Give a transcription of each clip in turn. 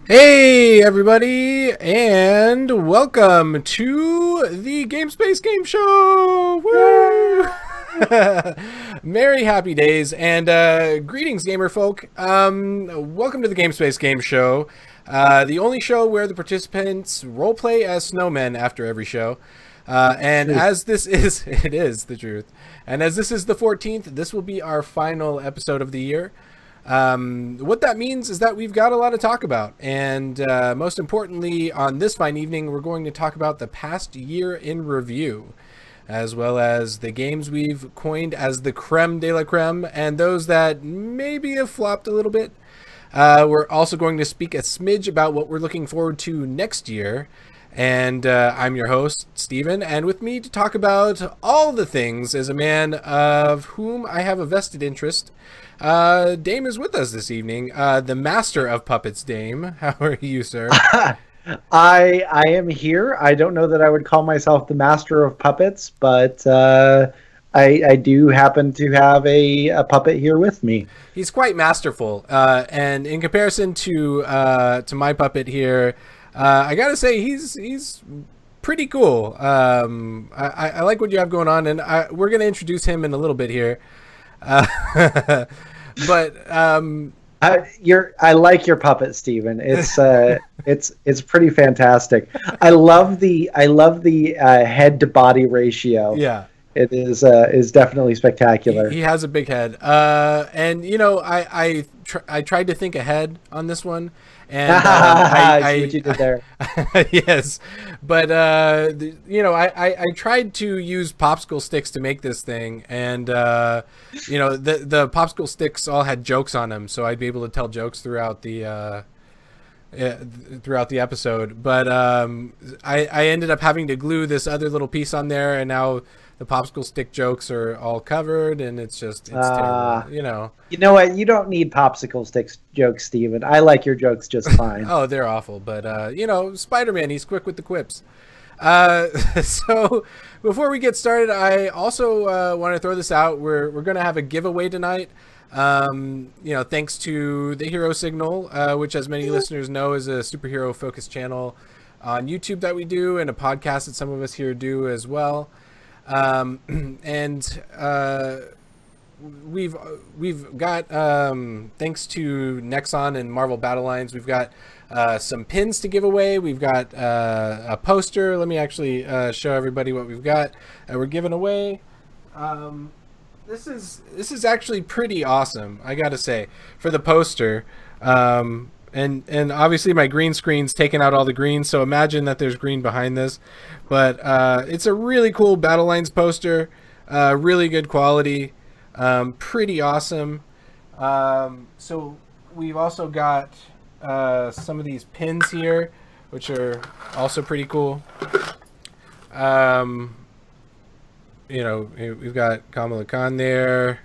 Hey everybody, and welcome to the GameSpace Game Show! Woo! Merry happy days, and greetings gamer folk. Welcome to the GameSpace Game Show, the only show where the participants roleplay as snowmen after every show. And as this is, it is the truth. And as this is the 14th, this will be our final episode of the year. What that means is that we've got a lot to talk about, and most importantly, on this fine evening, we're going to talk about the past year in review, as well as the games we've coined as the creme de la creme, and those that maybe have flopped a little bit. We're also going to speak a smidge about what we're looking forward to next year, and I'm your host, Steven, and with me to talk about all the things is a man of whom I have a vested interest. Dame is with us this evening. The master of puppets, Dame. How are you, sir? I am here. I don't know that I would call myself the master of puppets, but I do happen to have a puppet here with me. He's quite masterful, and in comparison to my puppet here, I gotta say he's pretty cool. I like what you have going on, and we're gonna introduce him in a little bit here. But I like your puppet, Steven. It's pretty fantastic. I love the head to body ratio. Yeah, it is definitely spectacular. He has a big head, and you know I tried to think ahead on this one. And I see what you did there. Yes, but you know, I tried to use popsicle sticks to make this thing, and you know, the popsicle sticks all had jokes on them, so I'd be able to tell jokes throughout the episode. But I ended up having to glue this other little piece on there, and now the popsicle stick jokes are all covered, and it's terrible, you know. You know what? You don't need popsicle sticks jokes, Steven. I like your jokes just fine. Oh, they're awful, but you know, Spider-Man, he's quick with the quips. So before we get started, I also want to throw this out. We're going to have a giveaway tonight. You know, thanks to the Hero Signal, which, as many listeners know, is a superhero focused channel on YouTube that we do, and a podcast that some of us here do as well. And we've got thanks to Nexon and Marvel Battle Lines, we've got some pins to give away. We've got a poster. Let me actually show everybody what we've got we're giving away. This is actually pretty awesome, I gotta say, for the poster. And obviously my green screen's taken out all the green, so imagine that there's green behind this. But it's a really cool Battle Lines poster, really good quality, pretty awesome. So we've also got some of these pins here, which are also pretty cool. You know, we've got Kamala Khan there.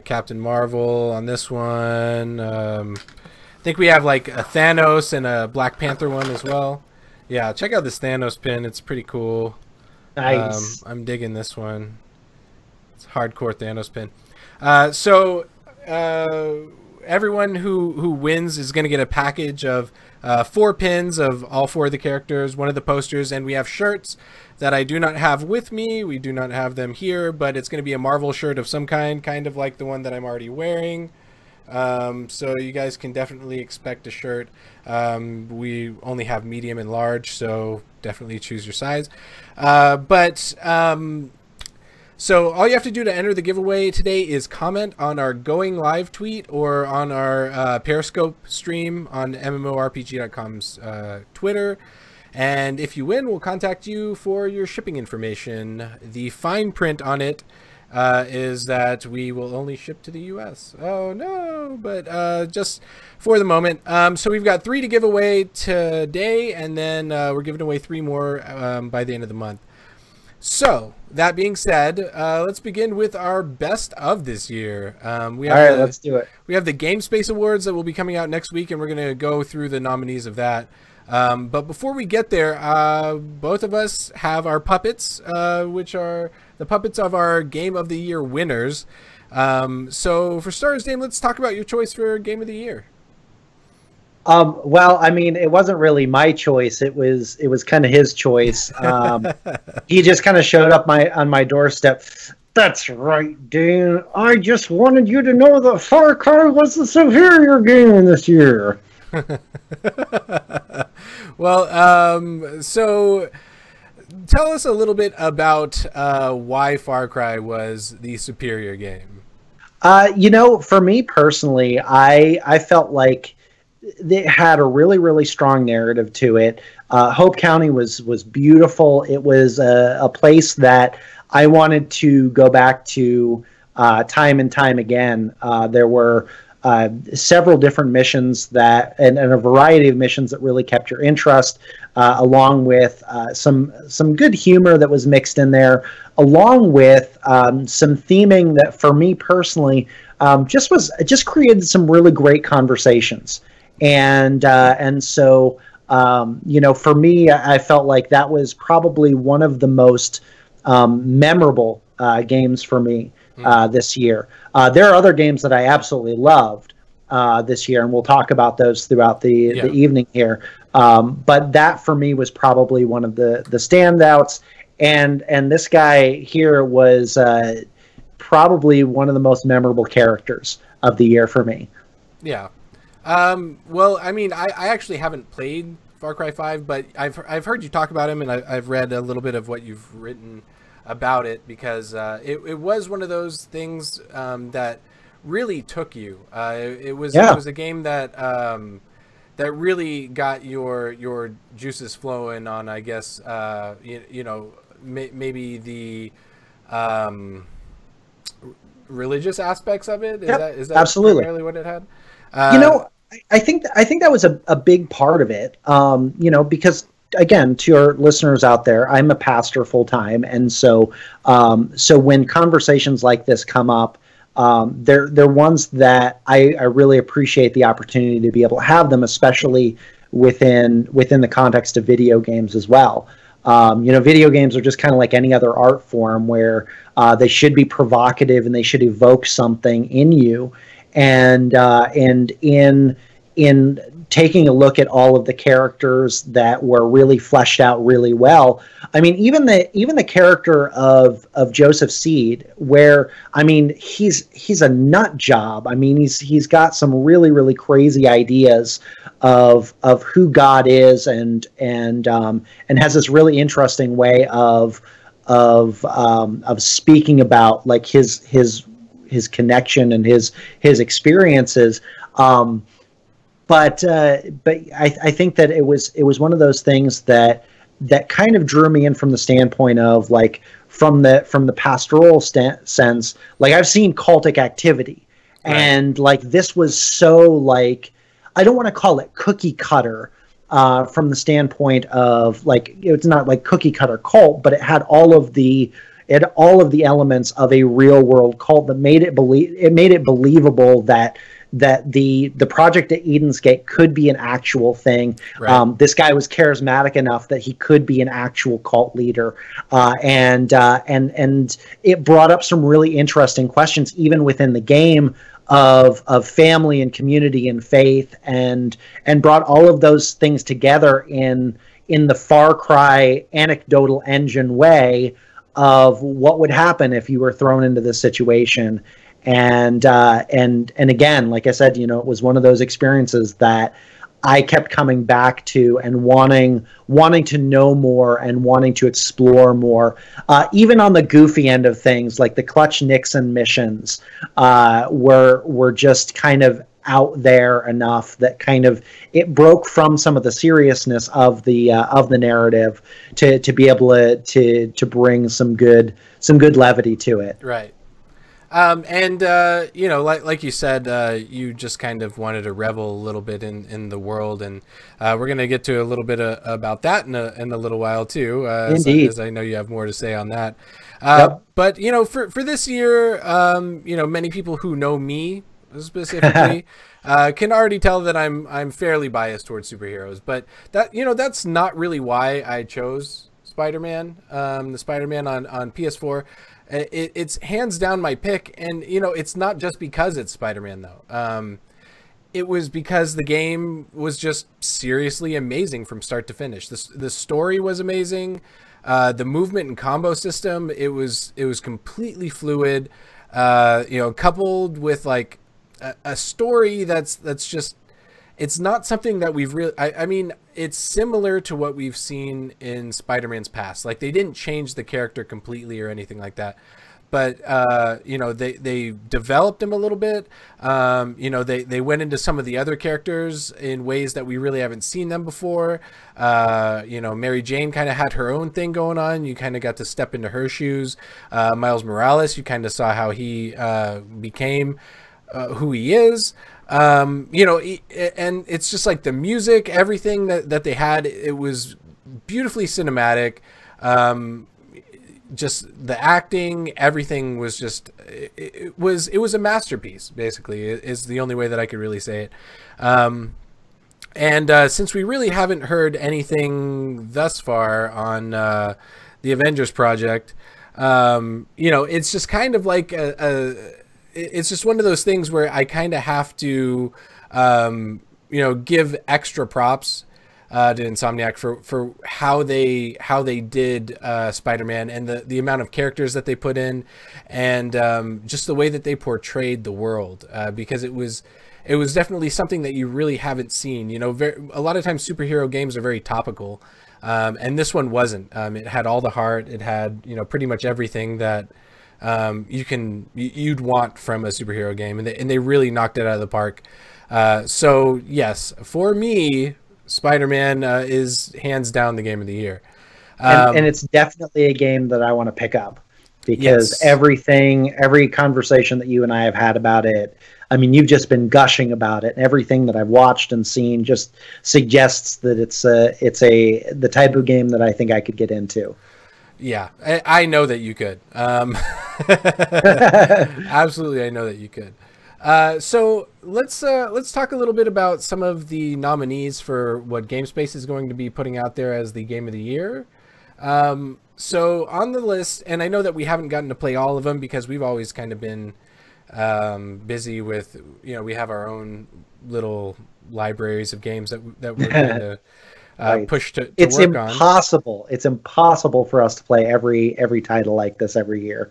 Captain Marvel on this one. I think we have like a Thanos and a Black Panther one as well. Yeah, check out this Thanos pin. It's pretty cool. Nice. I'm digging this one. It's a hardcore Thanos pin. So everyone who wins is going to get a package of 4 pins of all 4 of the characters, one of the posters, and we have shirts that I do not have with me. We do not have them here, but it's going to be a Marvel shirt of some kind of like the one that I'm already wearing. So you guys can definitely expect a shirt. We only have medium and large, so definitely choose your size. So all you have to do to enter the giveaway today is comment on our Going Live tweet or on our Periscope stream on MMORPG.com's Twitter. And if you win, we'll contact you for your shipping information. The fine print on it is that we will only ship to the US. Oh no, but just for the moment. So we've got 3 to give away today, and then we're giving away 3 more by the end of the month. So that being said, let's begin with our best of this year. All right, let's do it. We have the GameSpace Awards that will be coming out next week, and we're going to go through the nominees of that. But before we get there, both of us have our puppets, which are the puppets of our Game of the Year winners. So for starters, Dame, let's talk about your choice for Game of the Year. Well, I mean, it wasn't really my choice. It was kind of his choice. He just kind of showed up on my doorstep. That's right, Dan. I just wanted you to know that Far Cry was the superior game this year. Well, so tell us a little bit about why Far Cry was the superior game. For me personally, I felt like it had a really, really strong narrative to it. Hope County was beautiful. It was a place that I wanted to go back to time and time again. There were several different missions and a variety of missions that really kept your interest, along with some good humor that was mixed in there, along with some theming that, for me personally, just created some really great conversations. And so for me, I felt like that was probably one of the most memorable games for me this year. There are other games that I absolutely loved this year, and we'll talk about those throughout the evening here. But that for me was probably one of the standouts. And this guy here was probably one of the most memorable characters of the year for me. Yeah. Well, I mean, I actually haven't played Far Cry 5, but I've heard you talk about him, and I've read a little bit of what you've written about it, because it was one of those things that really took you. It was a game that that really got your juices flowing on, I guess, maybe the religious aspects of it. Is that absolutely primarily what it had? I think that was a big part of it. Because again, to your listeners out there, I'm a pastor full time, and so when conversations like this come up, they're ones that I really appreciate the opportunity to be able to have them, especially within the context of video games as well. Video games are just kind of like any other art form, where they should be provocative and they should evoke something in you. And in taking a look at all of the characters that were really fleshed out really well, I mean, even the character of Joseph Seed, where, I mean, he's a nut job. I mean, he's got some really, really crazy ideas of who God is, and has this really interesting way of speaking about, like, his connection and his experiences. But I think that it was one of those things that kind of drew me in from the standpoint of, like, from the pastoral sense. Like, I've seen cultic activity, right, and like this was so, like, I don't want to call it cookie cutter, from the standpoint of, like, it's not like cookie cutter cult, but it had all of the elements of a real world cult that made it believable that the project at Eden's Gate could be an actual thing. Right. This guy was charismatic enough that he could be an actual cult leader, and it brought up some really interesting questions, even within the game, of family and community and faith, and brought all of those things together in the Far Cry anecdotal engine way of what would happen if you were thrown into this situation. And again, like I said, it was one of those experiences that I kept coming back to and wanting to know more and wanting to explore more. Even on the goofy end of things, like the Clutch Nixon missions, were just kind of out there enough that kind of it broke from some of the seriousness of the narrative to be able to bring some good levity to it. Right. Like you said, you just kind of wanted to revel a little bit in the world, and we're going to get to a little bit about that in a little while too. Indeed. As I know you have more to say on that. Yep. But for this year, many people who know me specifically can already tell that I'm fairly biased towards superheroes, but that's not really why I chose Spider-Man. The Spider-Man on PS4. It's hands down my pick, and it's not just because it's Spider-Man though. it was because the game was just seriously amazing from start to finish. The story was amazing. The movement and combo system, it was completely fluid. Coupled with like a story that's just, it's not something that we've really, I mean, it's similar to what we've seen in Spider-Man's past. Like, they didn't change the character completely or anything like that. But, they developed him a little bit. They went into some of the other characters in ways that we really haven't seen them before. Mary Jane kind of had her own thing going on. You kind of got to step into her shoes. Miles Morales, you kind of saw how he became who he is. And it's just like the music, everything that they had, it was beautifully cinematic. Just the acting, everything was just, it was a masterpiece, basically, is the only way that I could really say it. Since we really haven't heard anything thus far on the Avengers project, it's just kind of like it's just one of those things where I kind of have to, give extra props to Insomniac for how they did Spider-Man, and the amount of characters that they put in, and just the way that they portrayed the world, because it was definitely something that you really haven't seen. A lot of times superhero games are very topical, and this one wasn't. It had all the heart. It had pretty much everything that you'd want from a superhero game, and they really knocked it out of the park. So yes, for me, Spider-Man is hands down the game of the year. And it's definitely a game that I want to pick up, because every conversation that you and I have had about it, I mean, you've just been gushing about it. Everything that I've watched and seen just suggests that it's the type of game that I think I could get into. Yeah, I know that you could. Absolutely, I know that you could. So let's talk a little bit about some of the nominees for what GameSpace is going to be putting out there as the game of the year. So on the list, and I know that we haven't gotten to play all of them because we've always kind of been busy with, we have our own little libraries of games that we're going to push to work on. It's impossible for us to play every title like this every year.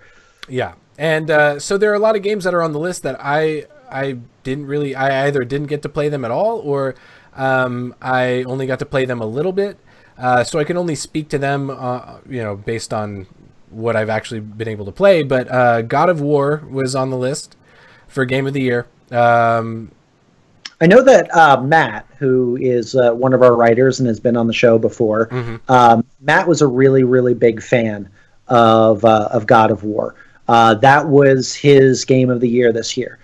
Yeah. And so there are a lot of games that are on the list that I either didn't get to play them at all, or I only got to play them a little bit. So I can only speak to them, based on what I've actually been able to play. But God of War was on the list for Game of the Year. I know that Matt, who is one of our writers and has been on the show before, Matt was a really, really big fan of God of War. That was his game of the year this year.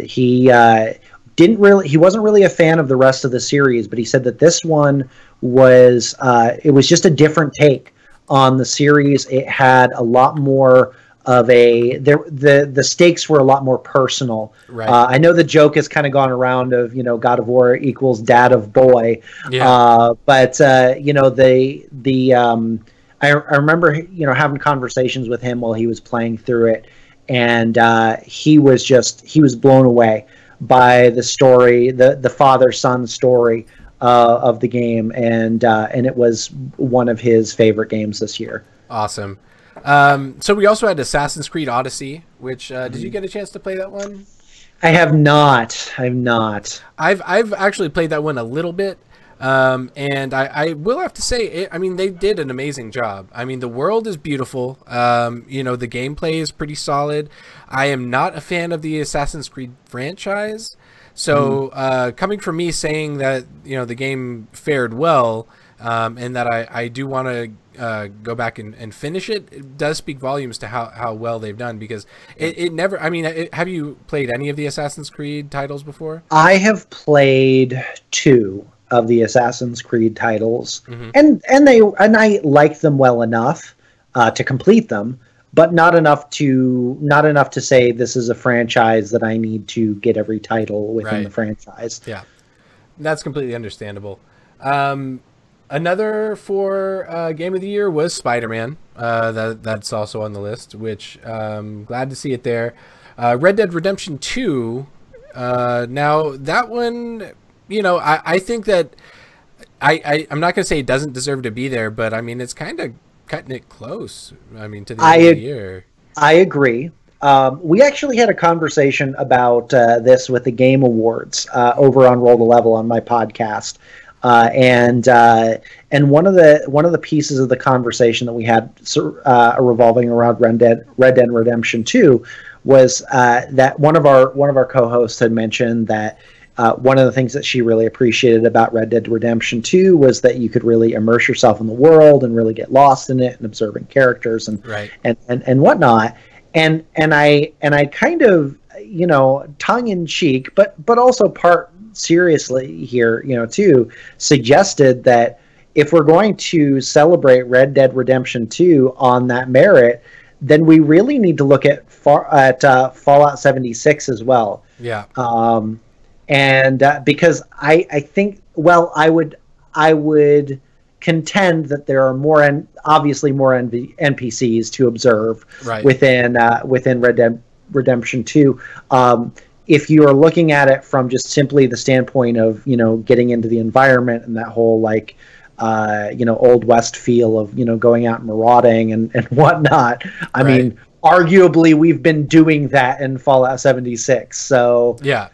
He wasn't really a fan of the rest of the series, but he said that this one was it was just a different take on the series. It had a lot more of the stakes were a lot more personal. Right. I know the joke has kind of gone around of God of War equals dad of boy. Yeah. But I remember having conversations with him while he was playing through it, and he was blown away by the story, the father-son story of the game, and it was one of his favorite games this year. Awesome. So we also had Assassin's Creed Odyssey, which did you get a chance to play that one? I have not. I've actually played that one a little bit. And I will have to say, they did an amazing job. I mean, the world is beautiful. The gameplay is pretty solid. I am not a fan of the Assassin's Creed franchise. So coming from me saying that, the game fared well, and that I do want to go back and finish it, it does speak volumes to how well they've done, because it never, have you played any of the Assassin's Creed titles before? I have played 2 of the Assassin's Creed titles, and I liked them well enough to complete them, but not enough to say this is a franchise that I need to get every title within the franchise. Yeah, that's completely understandable. Another for Game of the Year was Spider-Man. That's also on the list, which glad to see it there. Red Dead Redemption 2 Now that one, I think that I'm not going to say it doesn't deserve to be there, but I mean, it's kind of cutting it close. I mean, to the end of the year. I agree. We actually had a conversation about this with the Game Awards over on Roll to Level on my podcast, and one of the pieces of the conversation that we had revolving around Red Dead Redemption 2 was that one of our co-hosts had mentioned that one of the things that she really appreciated about Red Dead Redemption 2 was that you could really immerse yourself in the world and really get lost in it and observing characters and whatnot. And I kind of, tongue in cheek, but also part seriously here, too, suggested that if we're going to celebrate Red Dead Redemption 2 on that merit, then we really need to look at Fallout 76 as well. Yeah. And because I think, I would contend that there are obviously more NPCs to observe within Red Dead Redemption 2. If you are looking at it from just simply the standpoint of getting into the environment and that whole Old West feel of going out and marauding and whatnot, I mean, arguably we've been doing that in Fallout 76. So yeah,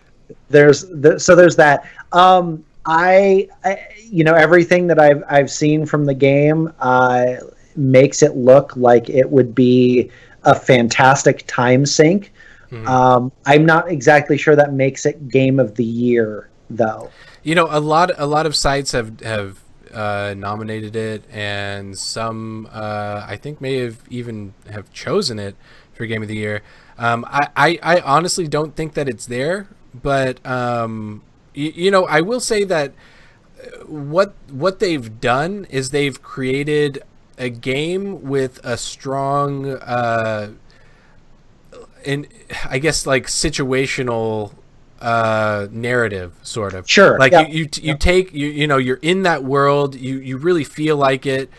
there's that. Everything that I've seen from the game makes it look like it would be a fantastic time sink. Mm-hmm. I'm not exactly sure that makes it Game of the Year, though. A lot of sites have nominated it, and some I think may have even have chosen it for Game of the Year. I honestly don't think that it's there, but I will say that what they've done is they've created a game with a strong I guess situational narrative, sort of. Sure. You take you're in that world, you really feel like it.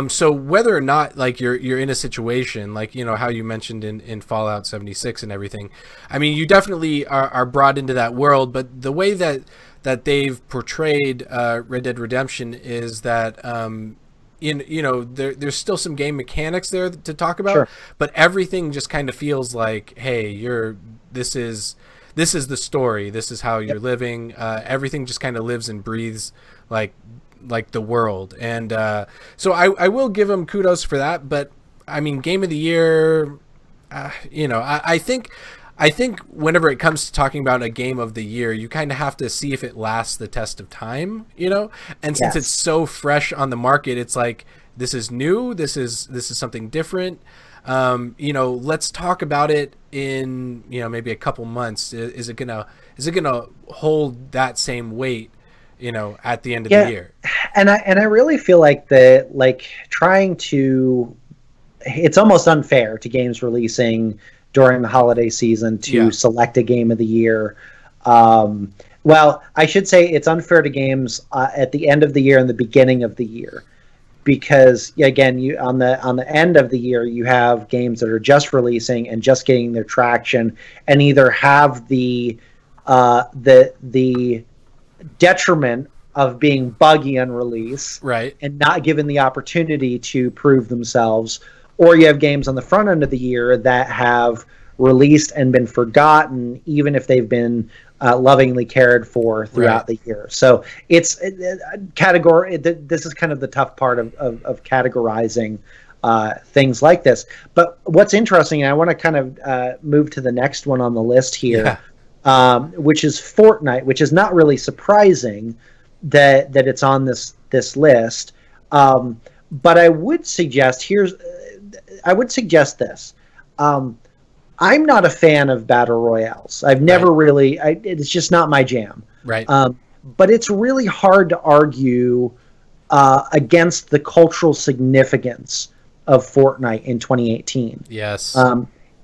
So whether or not you're in a situation how you mentioned in Fallout 76 and everything, I mean, you definitely are brought into that world, but the way that they've portrayed Red Dead Redemption is that there's still some game mechanics there to talk about, but everything just kind of feels like, hey, this is the story, this is how you're living. Everything just kind of lives and breathes like the world, and so I will give them kudos for that. But I mean, Game of the Year, I think whenever it comes to talking about a Game of the Year, you kind of have to see if it lasts the test of time, and since it's so fresh on the market, it's like, this is new, this is something different. Let's talk about it in maybe a couple months. Is it gonna hold that same weight at the end of the year? And I really feel like trying to, it's almost unfair to games releasing during the holiday season to select a Game of the Year. Well, I should say it's unfair to games at the end of the year and the beginning of the year, because again, on the end of the year, you have games that are just releasing and just getting their traction, and either have the detriment of being buggy on release, and not given the opportunity to prove themselves, or you have games on the front end of the year that have released and been forgotten, even if they've been lovingly cared for throughout the year. So it's category. This is kind of the tough part of categorizing things like this. But what's interesting, and I want to kind of move to the next one on the list here, which is Fortnite, which is not really surprising that it's on this list. But I would suggest this. I'm not a fan of battle royales. I've never really. It's just not my jam. Right. But it's really hard to argue against the cultural significance of Fortnite in 2018. Yes.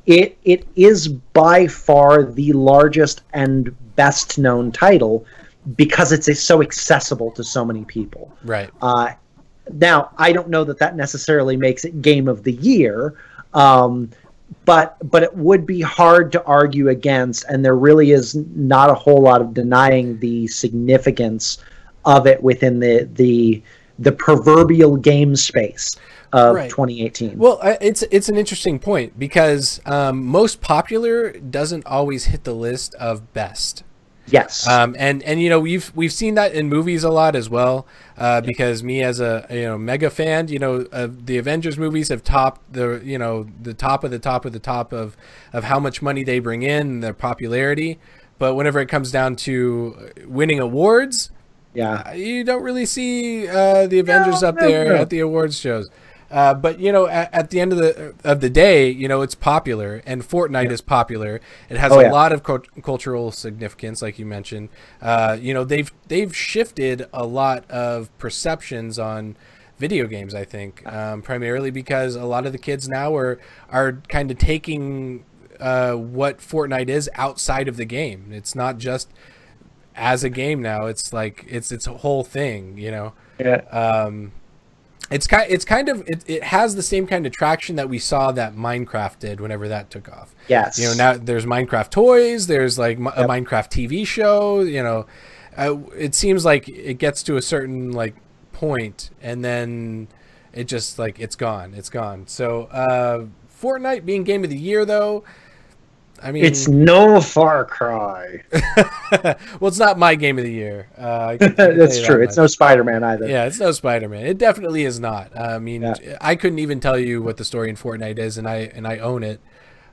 It is by far the largest and best known title because it's so accessible to so many people. Right. Now, I don't know that necessarily makes it Game of the Year, but it would be hard to argue against, and there really is not a whole lot of denying the significance of it within the proverbial game space of 2018. Well, it's an interesting point because most popular doesn't always hit the list of best. Yes. And you know, we've seen that in movies a lot as well, because me as a mega fan, the Avengers movies have topped the top of the top of the top of how much money they bring in, their popularity. But whenever it comes down to winning awards, you don't really see the Avengers up there at the awards shows. But at the end of the day, it's popular, and Fortnite is popular. It has a lot of cultural significance, like you mentioned. They've shifted a lot of perceptions on video games, I think, primarily because a lot of the kids now are kind of taking what Fortnite is outside of the game. It's not just as a game now. It's like it's a whole thing, It has the same kind of traction that we saw that Minecraft did whenever that took off. Yes. Now there's Minecraft toys, there's like a Minecraft TV show, it seems like it gets to a certain like point and then it just like it's gone. So Fortnite being game of the year though, I mean, it's no Far Cry. Well, it's not my game of the year. That's true. It's no Spider-Man either. Yeah, it's no Spider-Man. It definitely is not. I mean, I couldn't even tell you what the story in Fortnite is, and I own it.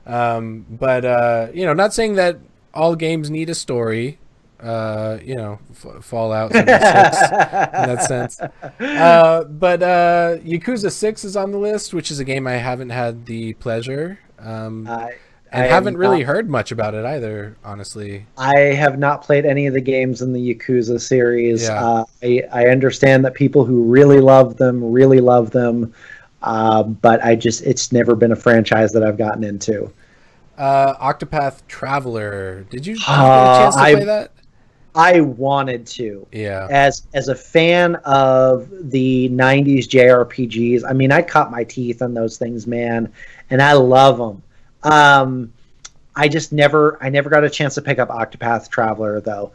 But not saying that all games need a story. Fallout 76 in that sense. But Yakuza 6 is on the list, which is a game I haven't had the pleasure. I haven't really heard much about it either, honestly. I have not played any of the games in the Yakuza series. Yeah. I understand that people who really love them, but it's never been a franchise that I've gotten into. Octopath Traveler. Did you get a chance to play that? I wanted to. Yeah. As a fan of the 90s JRPGs, I mean, I cut my teeth on those things, man, and I love them. I never got a chance to pick up Octopath Traveler though.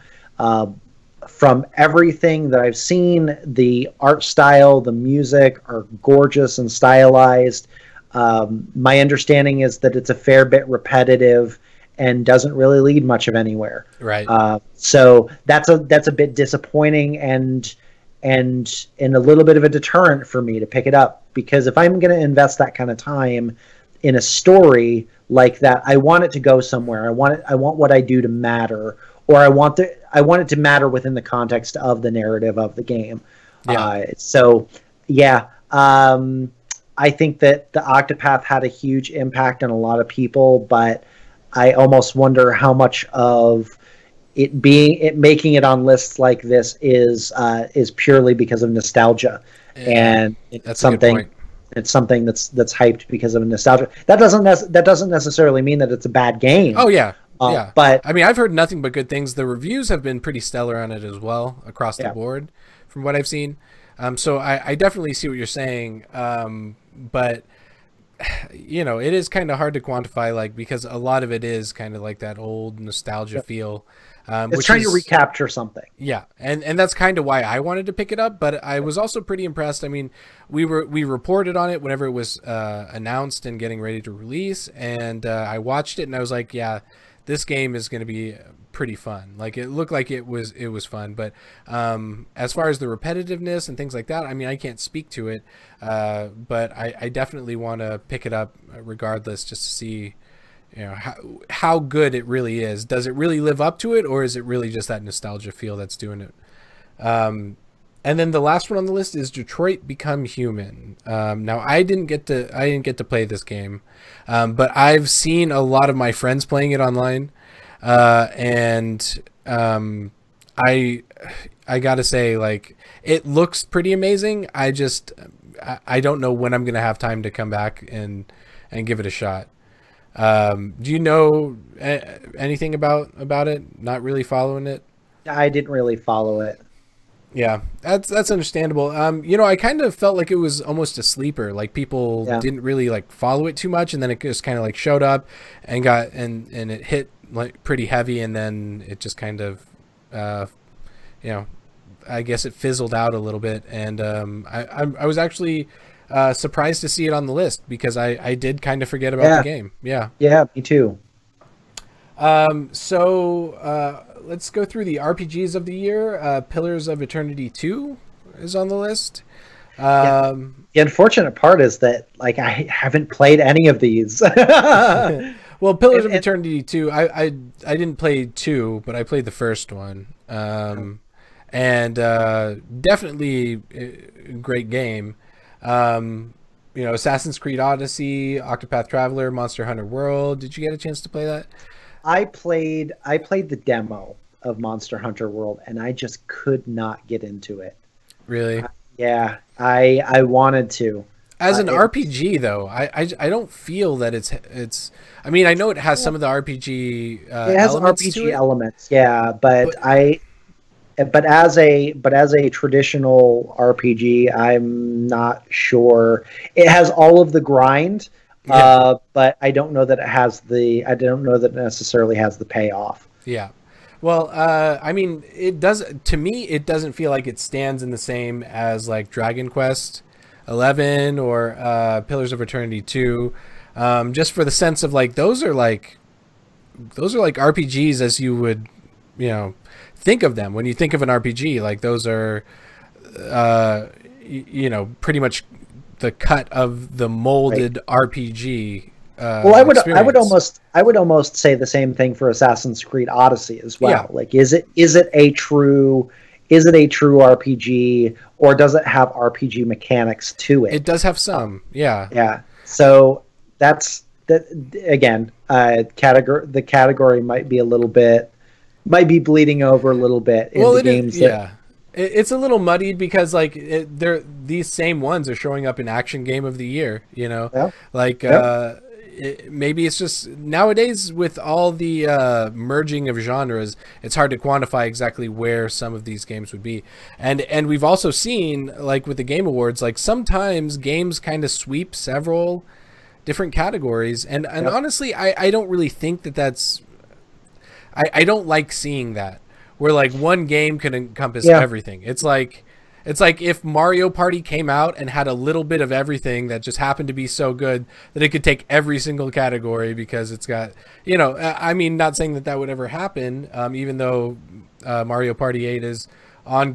From everything that I've seen, the art style, the music are gorgeous and stylized. My understanding is that it's a fair bit repetitive and doesn't really lead much of anywhere. Right. So that's a bit disappointing and a little bit of a deterrent for me to pick it up, because if I'm going to invest that kind of time in a story like that, I want it to go somewhere. I want what I do to matter, or I want it to matter within the context of the narrative of the game. Yeah. I think that the Octopath had a huge impact on a lot of people, but I almost wonder how much of it making it on lists like this is purely because of nostalgia, and it's something. It's something that's hyped because of nostalgia. That doesn't necessarily mean that it's a bad game. Oh yeah, But I mean, I've heard nothing but good things. The reviews have been pretty stellar on it as well across the board, from what I've seen. So I definitely see what you're saying. But it is kind of hard to quantify, like, because a lot of it is kind of like that old nostalgia feel. It's trying to recapture something. Yeah, and that's kind of why I wanted to pick it up, but I was also pretty impressed. I mean, we reported on it whenever it was announced and getting ready to release, and I watched it and I was like, yeah, this game is going to be pretty fun. Like, it looked like it was fun, but as far as the repetitiveness and things like that, I mean, I can't speak to it, but I definitely want to pick it up regardless, just to see how good it really is. Does it really live up to it, or is it really just that nostalgia feel that's doing it? And then the last one on the list is Detroit Become Human. Now I didn't get to play this game, but I've seen a lot of my friends playing it online, and I gotta say, like, it looks pretty amazing. I don't know when I'm gonna have time to come back and give it a shot. Do you know anything about it? Not really following it? I didn't really follow it. Yeah, that's understandable. You know, I kind of felt like it was almost a sleeper. Like people didn't really like follow it too much, and then it just kind of like showed up and got and it hit like pretty heavy, and then it just kind of, you know, I guess it fizzled out a little bit. And I was actually surprised to see it on the list because I did kind of forget about the game. Yeah. Yeah, me too. So let's go through the RPGs of the year. Pillars of Eternity 2 is on the list. The unfortunate part is that like I haven't played any of these. Well, Pillars of Eternity 2, I didn't play 2, but I played the first one. And definitely a great game. You know, Assassin's Creed Odyssey, Octopath Traveler, Monster Hunter World. Did you get a chance to play that? I played the demo of Monster Hunter World, and I just could not get into it. Really? Yeah, I wanted to. As an RPG, though, I don't feel that it's. I mean, I know it has some of the RPG. It has RPG elements, yeah, but as a traditional RPG, I'm not sure. It has all of the grind. Yeah. But I don't know that it necessarily has the payoff. Yeah. Well, I mean, to me, it doesn't feel like it stands in the same as like Dragon Quest 11 or Pillars of Eternity 2. Just for the sense of like, those are like RPGs as you would, you know, think of them when you think of an RPG. Like those are, you know, pretty much the cut of the molded RPG. Well, I would almost say the same thing for Assassin's Creed Odyssey as well. Yeah. Like, is it a true RPG, or does it have RPG mechanics to it? It does have some, yeah. Yeah. So that's that again. The category might be bleeding over a little bit in the games. It's a little muddied because like these same ones are showing up in Action Game of the Year, you know, like maybe it's just nowadays with all the merging of genres, it's hard to quantify exactly where some of these games would be. And we've also seen like with the Game Awards, like sometimes games kind of sweep several different categories. And honestly, I don't really think that's, I don't like seeing that. Where like one game can encompass everything. It's like if Mario Party came out and had a little bit of everything that just happened to be so good that it could take every single category because it's got, you know, I mean, not saying that would ever happen, even though Mario Party 8 is on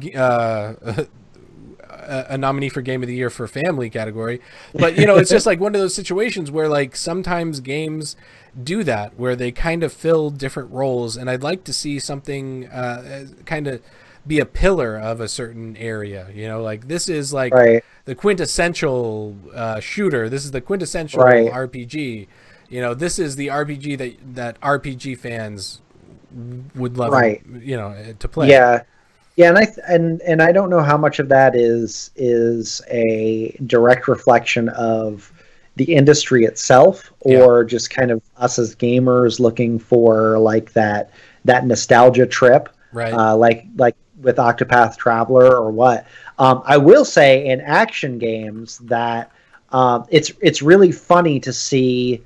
a nominee for Game of the Year for Family category. But, you know, it's just like one of those situations where like sometimes games do that, where they kind of fill different roles, and I'd like to see something kind of be a pillar of a certain area, you know, like this is like the quintessential shooter, this is the quintessential RPG, you know, this is the RPG that RPG fans would love you know, to play. And I don't know how much of that is a direct reflection of the industry itself, or just kind of us as gamers looking for like that nostalgia trip, like with Octopath Traveler or what. I will say in action games that it's really funny to see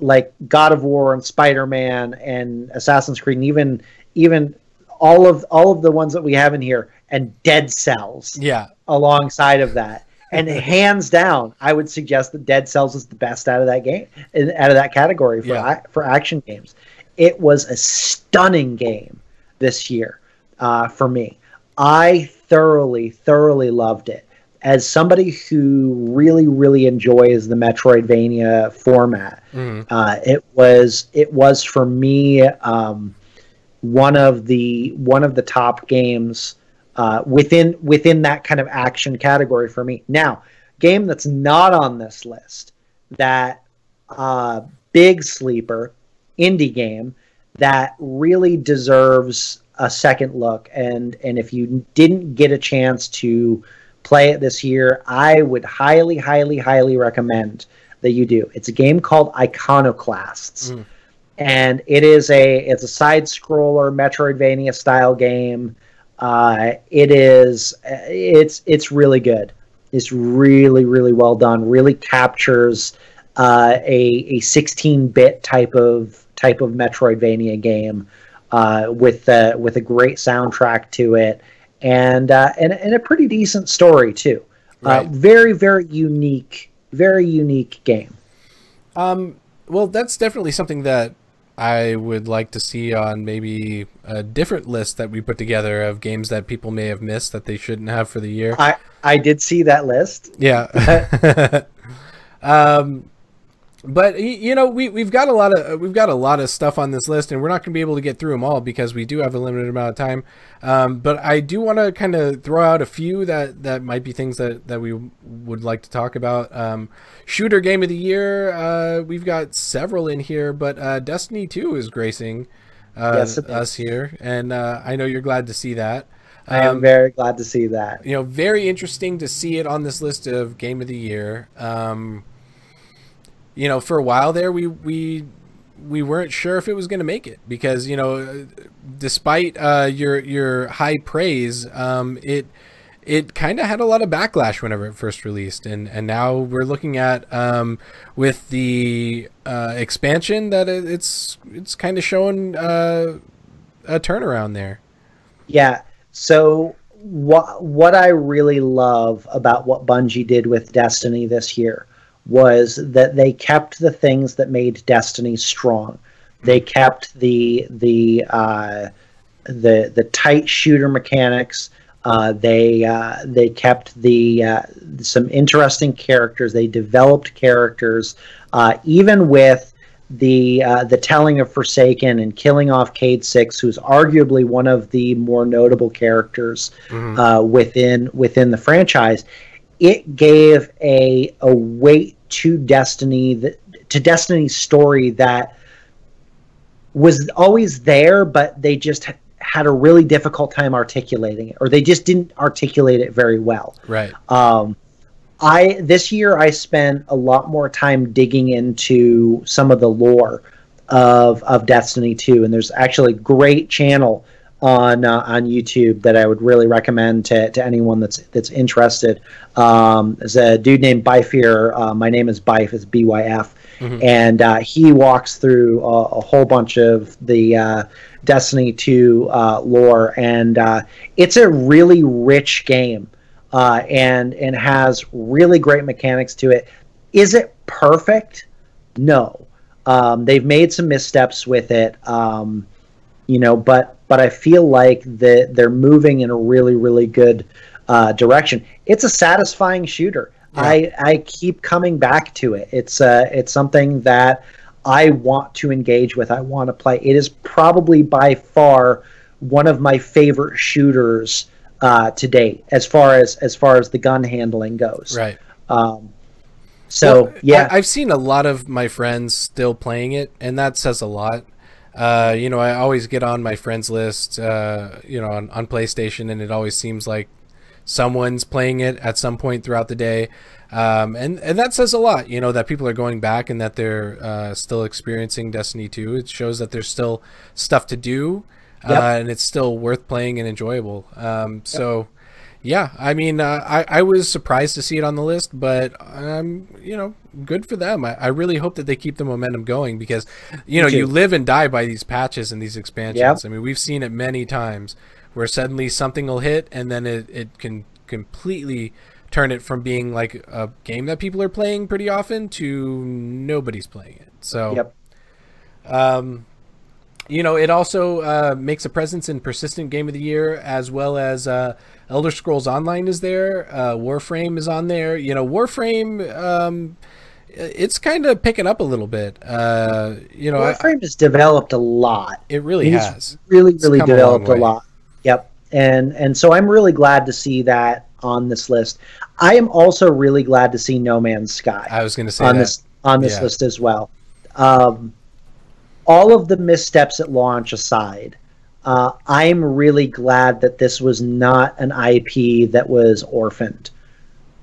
like God of War and Spider-Man and Assassin's Creed, and even all of the ones that we have in here, and Dead Cells alongside of that. And hands down, I would suggest that Dead Cells is the best out of that game, out of that category for action games. It was a stunning game this year for me. I thoroughly loved it. As somebody who really, really enjoys the Metroidvania format, it was for me one of the top games within that kind of action category for me. Now, game that's not on this list, that big sleeper indie game that really deserves a second look, and if you didn't get a chance to play it this year, I would highly recommend that you do. It's a game called Iconoclasts. And it's a side scroller Metroidvania style game. It's really good. It's really, really well done. Really captures a 16-bit type of Metroidvania game with a great soundtrack to it, and a pretty decent story too. Right. Very, very unique game. Well, that's definitely something that I would like to see on maybe a different list that we put together of games that people may have missed that they shouldn't have for the year. I did see that list. Yeah. But we've got a lot of stuff on this list, and we're not going to be able to get through them all because we do have a limited amount of time. But I do want to kind of throw out a few that might be things that we would like to talk about. Shooter game of the year, we've got several in here, but Destiny 2 is gracing us here, and I know you're glad to see that. I am very glad to see that. Very interesting to see it on this list of game of the year. For a while there, we weren't sure if it was going to make it because, despite your high praise, it kind of had a lot of backlash whenever it first released, and now we're looking at with the expansion that it's kind of showing a turnaround there. Yeah. So what I really love about what Bungie did with Destiny this year was that they kept the things that made Destiny strong. They kept the tight shooter mechanics. They kept some interesting characters. They developed characters, even with the telling of Forsaken and killing off Cade Six, who's arguably one of the more notable characters within the franchise. It gave a weight to Destiny's story that was always there, but they just had a really difficult time articulating it, or they just didn't articulate it very well. Right. This year I spent a lot more time digging into some of the lore of Destiny 2, and there's actually a great channel on YouTube that I would really recommend to anyone that's interested. There's a dude named Byfear. My name is Byf. It's BYF. Mm-hmm. And he walks through a whole bunch of the Destiny 2 lore, and it's a really rich game, and has really great mechanics to it. Is it perfect? No. They've made some missteps with it, but I feel like they're moving in a really, really good direction. It's a satisfying shooter. Yeah. I keep coming back to it. It's something that I want to engage with. I want to play. It is probably by far one of my favorite shooters to date, as far as the gun handling goes. Right. Yeah, I've seen a lot of my friends still playing it, and that says a lot. I always get on my friends list, on PlayStation, and it always seems like someone's playing it at some point throughout the day. And that says a lot, that people are going back and that they're still experiencing Destiny 2. It shows that there's still stuff to do, and it's still worth playing and enjoyable. So, yeah, I mean, I was surprised to see it on the list, but, good for them. I really hope that they keep the momentum going because, you live and die by these patches and these expansions. Yep. I mean, we've seen it many times where suddenly something will hit and then it can completely turn it from being like a game that people are playing pretty often to nobody's playing it. So, it also makes a presence in Persistent Game of the Year, as well as Elder Scrolls Online is there. Warframe is on there. Warframe, it's kind of picking up a little bit. Warframe has developed a lot. It really has. Really developed a lot. Yep. And so I'm really glad to see that on this list. I am also really glad to see No Man's Sky. I was going to say on this list as well. All of the missteps at launch aside, I'm really glad that this was not an IP that was orphaned.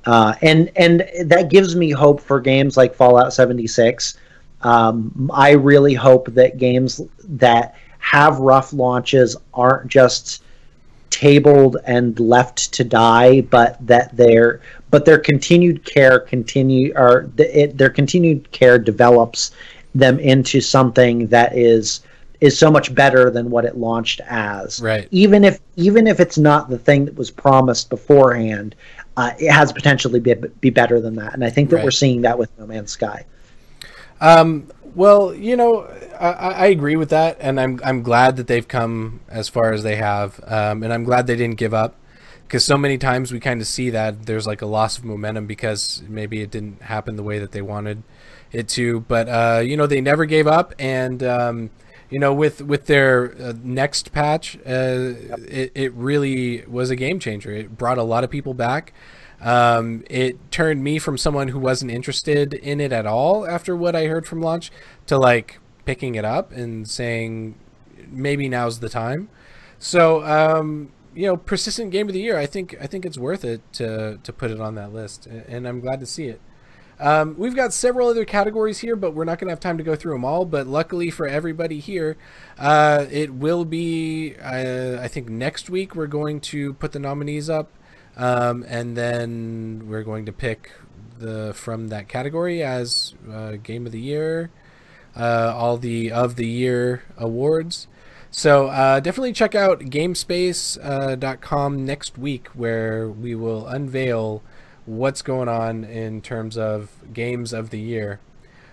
And that gives me hope for games like Fallout 76. I really hope that games that have rough launches aren't just tabled and left to die, but that their continued care their continued care develops them into something that is so much better than what it launched as. Right. Even if it's not the thing that was promised beforehand, it has potentially be better than that. And I think that we're seeing that with No Man's Sky. Well, you know, I agree with that, and I'm glad that they've come as far as they have, and I'm glad they didn't give up, because so many times we kind of see that there's like a loss of momentum because maybe it didn't happen the way that they wanted it to. But you know, they never gave up, and you know, with their next patch, it really was a game changer. It brought a lot of people back. It turned me from someone who wasn't interested in it at all after what I heard from launch to like picking it up and saying maybe now's the time. So you know, persistent game of the year, I think it's worth it to put it on that list, and I'm glad to see it. We've got several other categories here, but we're not going to have time to go through them all. But luckily for everybody here, it will be, I think next week we're going to put the nominees up. And then we're going to pick from that category as Game of the Year, all the of the year awards. So definitely check out gamespace.com next week, where we will unveil what's going on in terms of games of the year.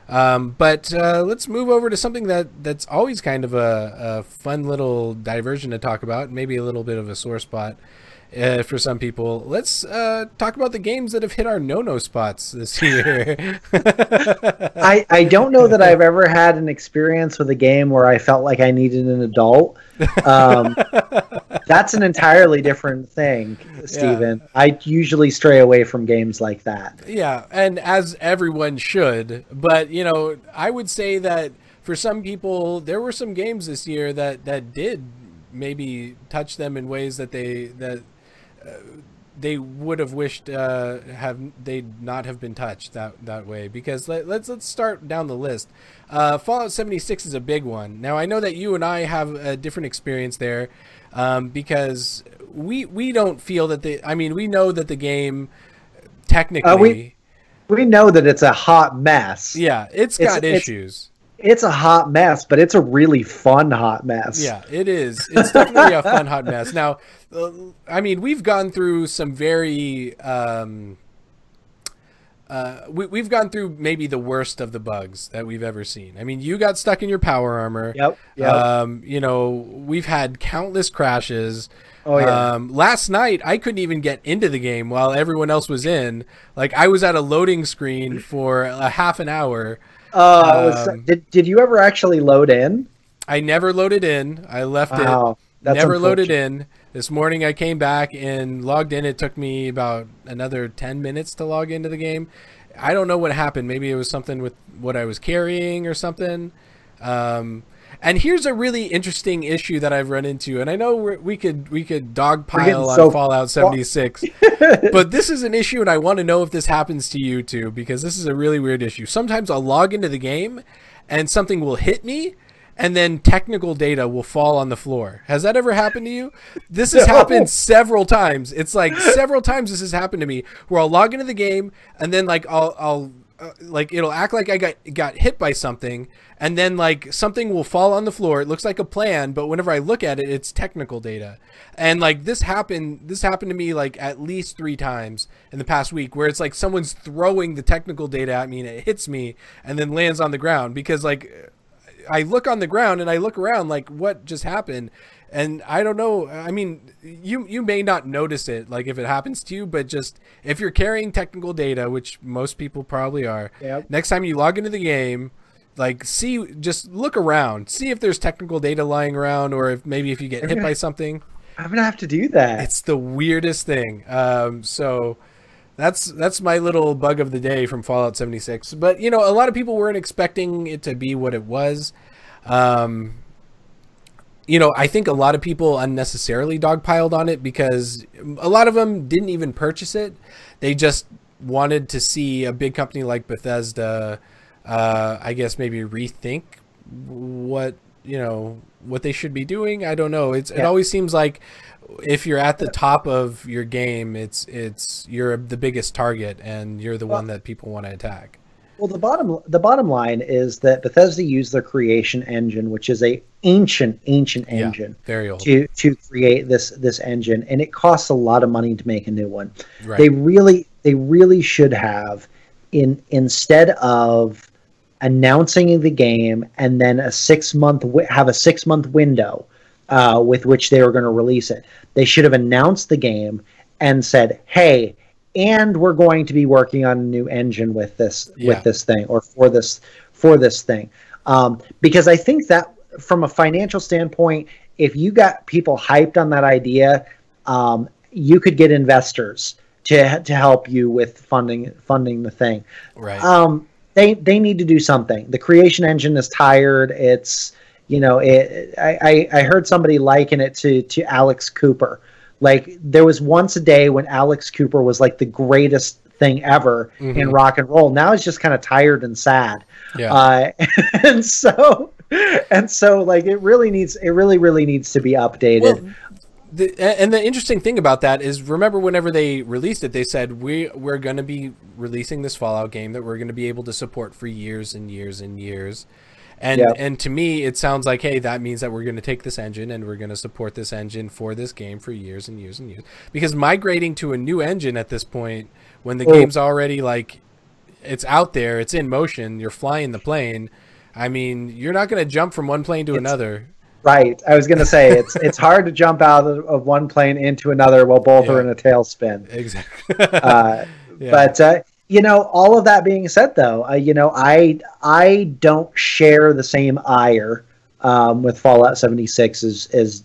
But let's move over to something that's always kind of a fun little diversion to talk about, maybe a little bit of a sore spot for some people. Let's talk about the games that have hit our no-no spots this year. I don't know that I've ever had an experience with a game where I felt like I needed an adult. That's an entirely different thing, Stephen. Yeah. I usually stray away from games like that. Yeah, and as everyone should. But, you know, I would say that for some people, there were some games this year that did maybe touch them in ways that they would have wished they'd not have been touched that way. Because let's start down the list. Fallout 76 is a big one. Now I know that you and I have a different experience there, because we don't feel that we know that the game technically we know that it's a hot mess. Yeah, it's got issues. It's a hot mess, but it's a really fun hot mess. Yeah, it is. It's definitely a fun hot mess. Now, I mean, we've gone through some very we've gone through maybe the worst of the bugs that we've ever seen. I mean, you got stuck in your power armor. Yep. You know, we've had countless crashes. Oh, yeah. Last night, I couldn't even get into the game while everyone else was in. Like, I was at a loading screen for a half an hour. Did you ever actually load in? I never loaded in. I left it. Never loaded in. This morning I came back and logged in. It took me about another 10 minutes to log into the game. I don't know what happened. Maybe it was something with what I was carrying or something. And here's a really interesting issue that I've run into. And I know we could dogpile on Fallout 76. But this is an issue, and I want to know if this happens to you too, because this is a really weird issue. Sometimes I'll log into the game and something will hit me, and then technical data will fall on the floor. Has that ever happened to you? This has happened several times. It's like several times this has happened to me, where I'll log into the game and then like I'll like it'll act like I got hit by something, and then like something will fall on the floor. It looks like a plan, but whenever I look at it, it's technical data. And like this happened to me like at least 3 times in the past week, where it's like someone's throwing the technical data at me and it hits me and then lands on the ground, because like I look on the ground and I look around like, what just happened? And I don't know. I mean, you may not notice it, like if it happens to you, but just if you're carrying technical data, which most people probably are, next time you log into the game, like just look around, see if there's technical data lying around, or if you get hit by something. I'm going to have to do that. It's the weirdest thing. So that's my little bug of the day from Fallout 76. But, you know, a lot of people weren't expecting it to be what it was. You know, I think a lot of people unnecessarily dogpiled on it, because a lot of them didn't even purchase it. They just wanted to see a big company like Bethesda, I guess maybe rethink what what they should be doing. I don't know. It always seems like if you're at the top of your game, you're the biggest target and you're the one that people want to attack. Well, the bottom line is that Bethesda used their creation engine, which is a ancient engine, very old, to create this engine, and it costs a lot of money to make a new one. Right. They really should have, instead of announcing the game and then have a 6-month window with which they were going to release it. They should have announced the game and said, "Hey, and we're going to be working on a new engine with this thing, or for this thing," because I think that from a financial standpoint, if you got people hyped on that idea, you could get investors to help you with funding the thing. Right. They need to do something. The creation engine is tired. It's I heard somebody liken it to Alex Cooper. Like, there was once a day when Alex Cooper was like the greatest thing ever in rock and roll. Now he's just kind of tired and sad. Yeah. And so like it really needs to be updated. Well, the interesting thing about that is, remember whenever they released it, they said we're going to be releasing this Fallout game that we're going to be able to support for years and years and years. And to me, it sounds like, hey, that means that we're going to take this engine and we're going to support this engine for this game for years and years and years. Because migrating to a new engine at this point, when the game's already like, it's out there, it's in motion, you're flying the plane. I mean, you're not going to jump from one plane to another. Right. I was going to say it's hard to jump out of one plane into another while both are in a tailspin. Exactly. But all of that being said, though, I don't share the same ire with Fallout 76 as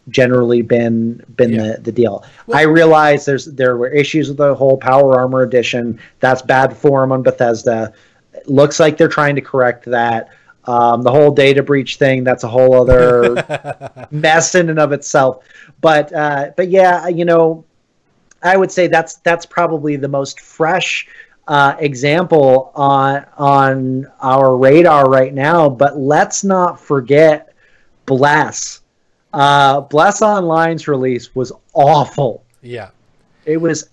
generally been the deal. Well, I realize there were issues with the whole Power Armor edition. That's bad form on Bethesda. It looks like they're trying to correct that. The whole data breach thing, that's a whole other mess in and of itself. But yeah, I would say that's probably the most fresh example on our radar right now. But let's not forget Bless. Bless Online's release was awful. Yeah. It was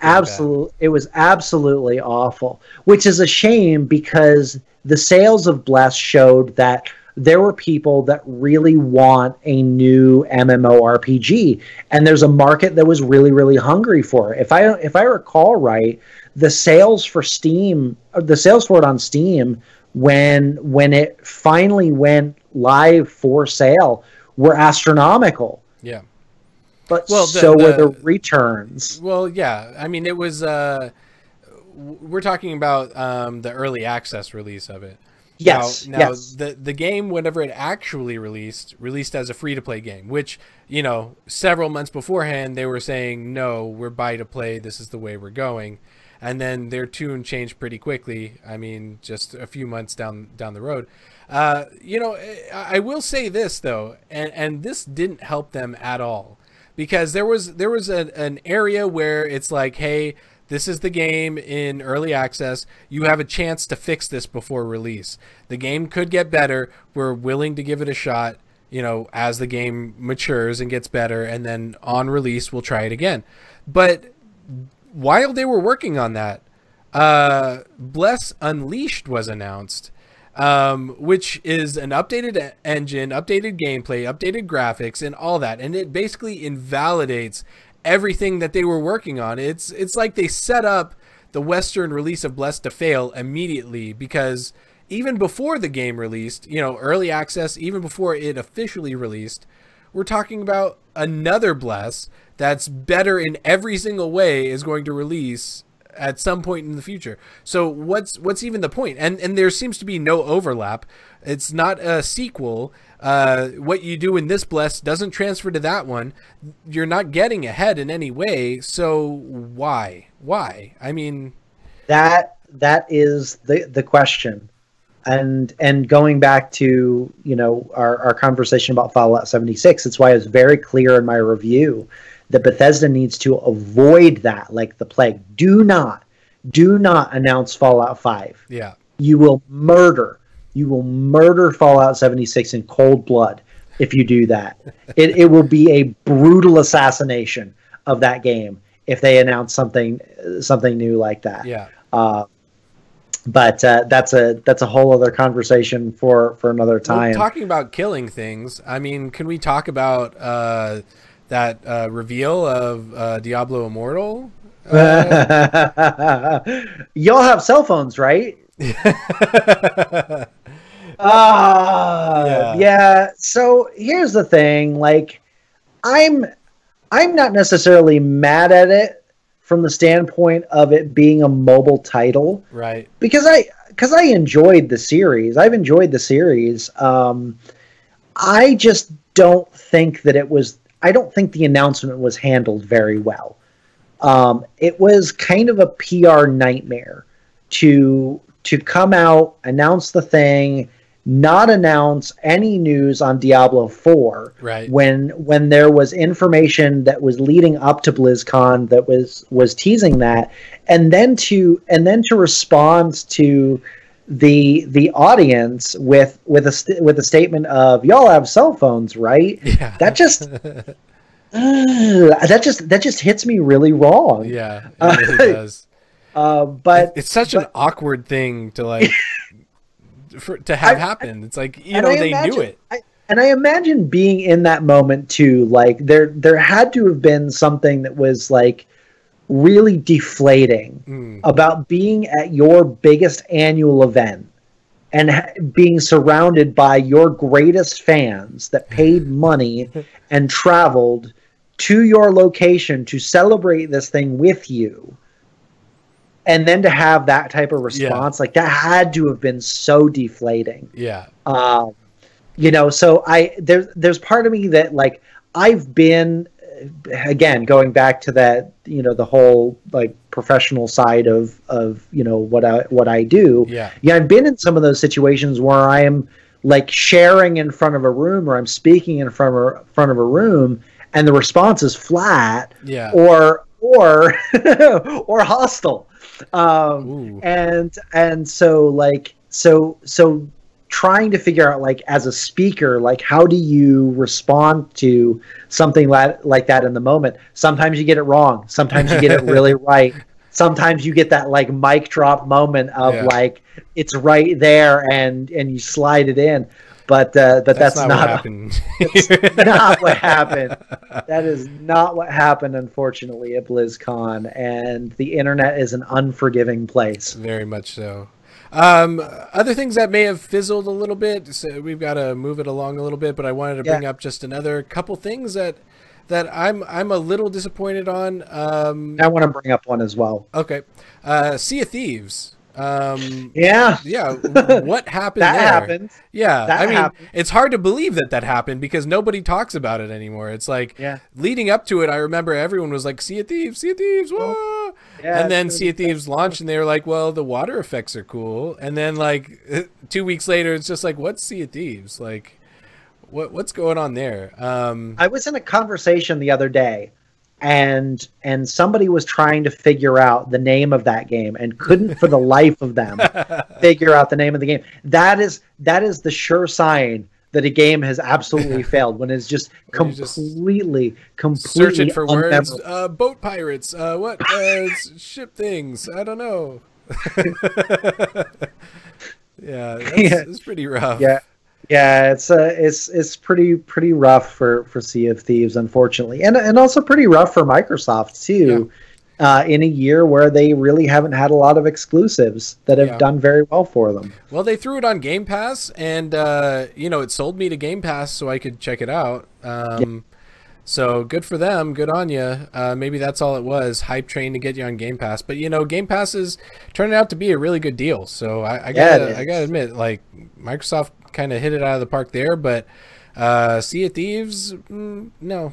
absolutely awful, which is a shame because the sales of Bless showed that there were people that really want a new MMORPG, and there's a market that was really, really hungry for it. If I recall right, the sales for it on Steam when it finally went live for sale were astronomical. Yeah. But were the returns. Well, yeah. I mean, it was. We're talking about the early access release of it. Yes. Now the game, whenever it actually released as a free-to-play game, which, several months beforehand, they were saying, no, we're buy-to-play, this is the way we're going. And then their tune changed pretty quickly. I mean, just a few months down the road. I will say this, though, and this didn't help them at all. Because there was an area where it's like, hey, this is the game in early access. You have a chance to fix this before release. The game could get better. We're willing to give it a shot, as the game matures and gets better. And then on release, we'll try it again. But while they were working on that, Bless Unleashed was announced. Which is an updated engine, updated gameplay, updated graphics, and all that. And it basically invalidates everything that they were working on. It's like they set up the Western release of Bless to fail immediately, because even before the game released, early access, even before it officially released, we're talking about another Bless that's better in every single way is going to release at some point in the future. So what's even the point? And there seems to be no overlap. It's not a sequel. What you do in this Bless doesn't transfer to that one. You're not getting ahead in any way. So why? I mean, that is the question. And going back to our conversation about Fallout 76, it's why it's very clear in my review that Bethesda needs to avoid that like the plague. Do not announce Fallout 5. Yeah. You will murder You will murder Fallout 76 in cold blood if you do that. It will be a brutal assassination of that game if they announce something new like that. Yeah. But that's a whole other conversation for another time. Well, talking about killing things, I mean, can we talk about that reveal of Diablo Immortal? Y'all have cell phones, right? Yeah. So here's the thing, like, I'm not necessarily mad at it from the standpoint of it being a mobile title, right? Because I enjoyed the series. I've enjoyed the series. I just don't think that it was. I don't think the announcement was handled very well. It was kind of a PR nightmare to come out, announce the thing, not announce any news on Diablo 4, right? When there was information that was leading up to BlizzCon that was teasing that, and then to respond to the audience with a statement of, y'all have cell phones, right? Yeah. That just hits me really wrong. Yeah, it really does. But it's such an awkward thing to like to have happen. It's like, you know, they knew it. And I imagine being in that moment too, like there had to have been something that was like really deflating about being at your biggest annual event and being surrounded by your greatest fans that paid money and traveled to your location to celebrate this thing with you. And then to have that type of response, like, that had to have been so deflating. Yeah. You know, so there's part of me that, like, I've been, again, going back to that, you know, the whole like professional side of you know what I do. Yeah. I've been in some of those situations where I am like sharing in front of a room, or I'm speaking in front of a room, and the response is flat, or or hostile. And so like so trying to figure out, like, as a speaker, like, how do you respond to something like that in the moment? Sometimes you get it wrong. Sometimes you get it really right. Sometimes you get that like mic drop moment of like, it's right there and you slide it in. But that's not what happened. It's not what happened. That is not what happened, unfortunately, at BlizzCon. And the internet is an unforgiving place. Very much so. Other things that may have fizzled a little bit, so we've got to move it along a little bit, but I wanted to bring up just another couple things that I'm a little disappointed on. I want to bring up one as well. Okay. Sea of Thieves. Yeah. What happened that there? Happened. Yeah. That I mean, happened. It's hard to believe that happened because nobody talks about it anymore. It's like, leading up to it, I remember everyone was like, Sea of Thieves, whoa! And then Sea of Thieves launched and they were like, well, the water effects are cool. And then like 2 weeks later, it's just like, what's Sea of Thieves? Like, what's going on there? I was in a conversation the other day, and somebody was trying to figure out the name of that game and couldn't for the life of them figure out the name of the game. That is the sure sign that a game has absolutely failed, when it's just completely searching for words. Boat pirates. What? Ship things. I don't know. It's pretty rough. Yeah, it's pretty rough for Sea of Thieves, unfortunately, and also pretty rough for Microsoft too. In a year where they really haven't had a lot of exclusives that have done very well for them. Well, they threw it on Game Pass, and you know, it sold me to Game Pass so I could check it out. So good for them. Good on you. Maybe that's all it was, hype train to get you on Game Pass. But you know, Game Pass is turning out to be a really good deal. So I gotta admit, like, Microsoft kind of hit it out of the park there. But Sea of Thieves, no,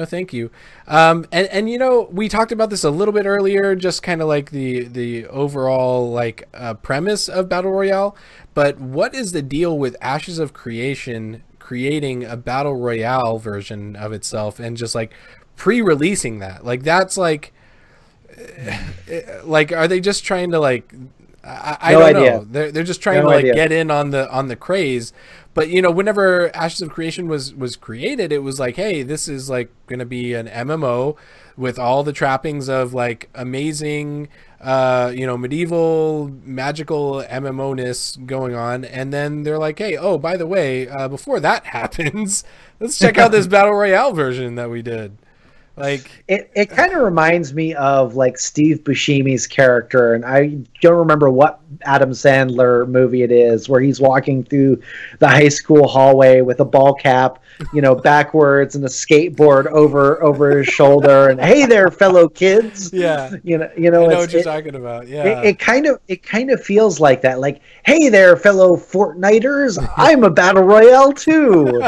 thank you. And you know, we talked about this a little bit earlier, just kind of like the overall like premise of Battle Royale. But what is the deal with Ashes of Creation creating a Battle Royale version of itself and just like pre-releasing that? Like, that's like are they just trying to like, I don't know. They're just trying to like get in on the craze. But you know, whenever Ashes of Creation was created, it was like, hey, this is like going to be an MMO with all the trappings of like amazing, medieval magical MMO-ness going on. And then they're like, hey, oh, by the way, before that happens, let's check out this Battle Royale version that we did. Like it kind of reminds me of like Steve Buscemi's character, and I don't remember what Adam Sandler movie it is, where he's walking through the high school hallway with a ball cap, backwards, and a skateboard over his shoulder, and hey there, fellow kids. Yeah, I know what you're talking about. Yeah, it kind of feels like that. Like, hey there, fellow Fortniters, I'm a battle royale too.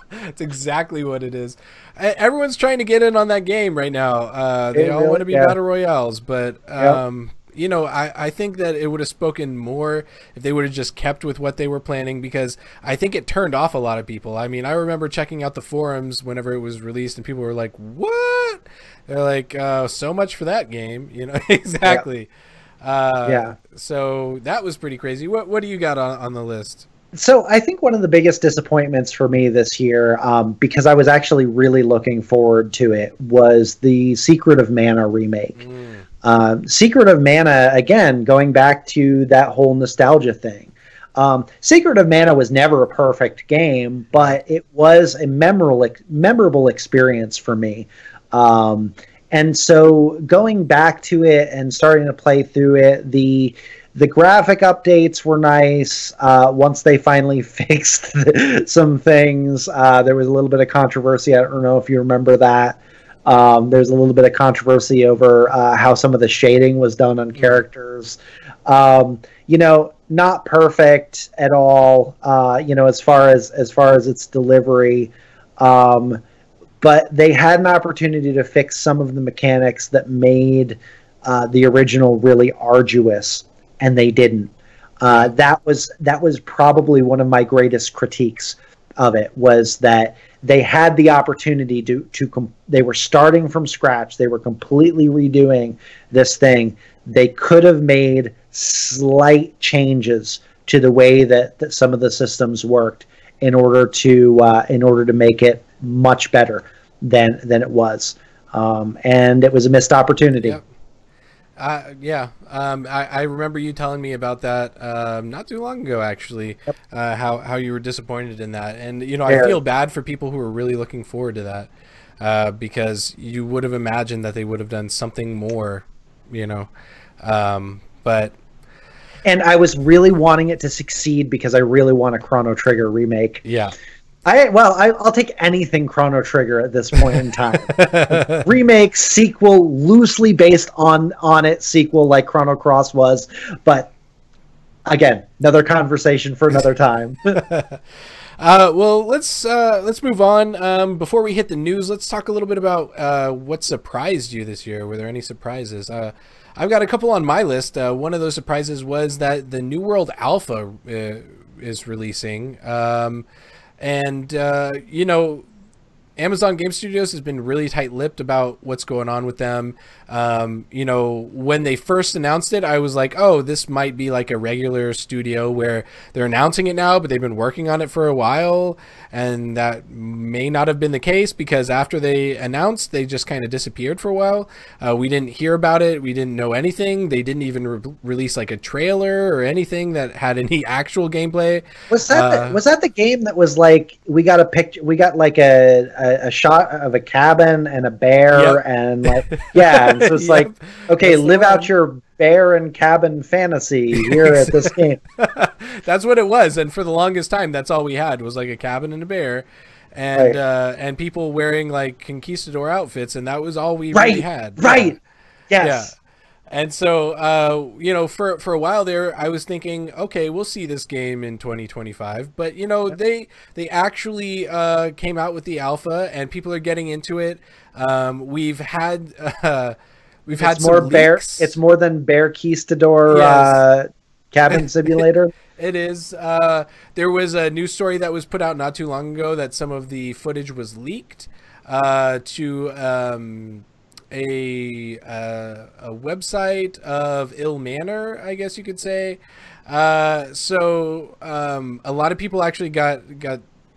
That's exactly what it is. Everyone's trying to get in on that game right now. They all want to be battle royales, but I think that it would have spoken more if they would have just kept with what they were planning, because I think it turned off a lot of people. I mean, I remember checking out the forums whenever it was released, and people were like, "What?" They're like, "So much for that game," exactly. So that was pretty crazy. What do you got on the list? So I think one of the biggest disappointments for me this year, because I was actually really looking forward to it, was the Secret of Mana remake. Secret of Mana, again, going back to that whole nostalgia thing. Secret of Mana was never a perfect game, but it was a memorable experience for me. And so going back to it and starting to play through it, the graphic updates were nice. Once they finally fixed some things, there was a little bit of controversy. I don't know if you remember that. There's a little bit of controversy over how some of the shading was done on characters. Not perfect at all. As far as its delivery. But they had an opportunity to fix some of the mechanics that made the original really arduous, and they didn't. That was probably one of my greatest critiques of it, was that they had the opportunity they were starting from scratch. They were completely redoing this thing. They could have made slight changes to the way that some of the systems worked in order to make it much better than it was. And it was a missed opportunity. Yep. I remember you telling me about that not too long ago, actually. Yep. How you were disappointed in that, and I feel bad for people who are really looking forward to that, because you would have imagined that they would have done something more, but. And I was really wanting it to succeed because I really want a Chrono Trigger remake. Yeah. I'll take anything Chrono Trigger at this point in time. Remake, sequel, loosely based on its sequel like Chrono Cross was, but again, another conversation for another time. Well, let's move on. Before we hit the news, let's talk a little bit about what surprised you this year. Were there any surprises? I've got a couple on my list. One of those surprises was that the New World Alpha is releasing. Amazon Game Studios has been really tight-lipped about what's going on with them. When they first announced it, I was like, oh, this might be like a regular studio where they're announcing it now, but they've been working on it for a while. And that may not have been the case, because after they announced, they just kind of disappeared for a while. We didn't hear about it. We didn't know anything. They didn't even release like a trailer or anything that had any actual gameplay. Was that the game that was like, we got a picture, we got like a shot of a cabin and a bear, and like, and so it's like, okay, live out your bear and cabin fantasy here at this game. That's what it was, and for the longest time, that's all we had was like a cabin and a bear, and and people wearing like conquistador outfits, and that was all we really had. Right. Yes. Yeah. And so, for a while there, I was thinking, okay, we'll see this game in 2025. But they actually came out with the alpha, and people are getting into it. We've had more bear. It's more than Bear Conquistador cabin simulator. It is. There was a news story that was put out not too long ago that some of the footage was leaked to a website of ill manner, I guess you could say. So a lot of people actually got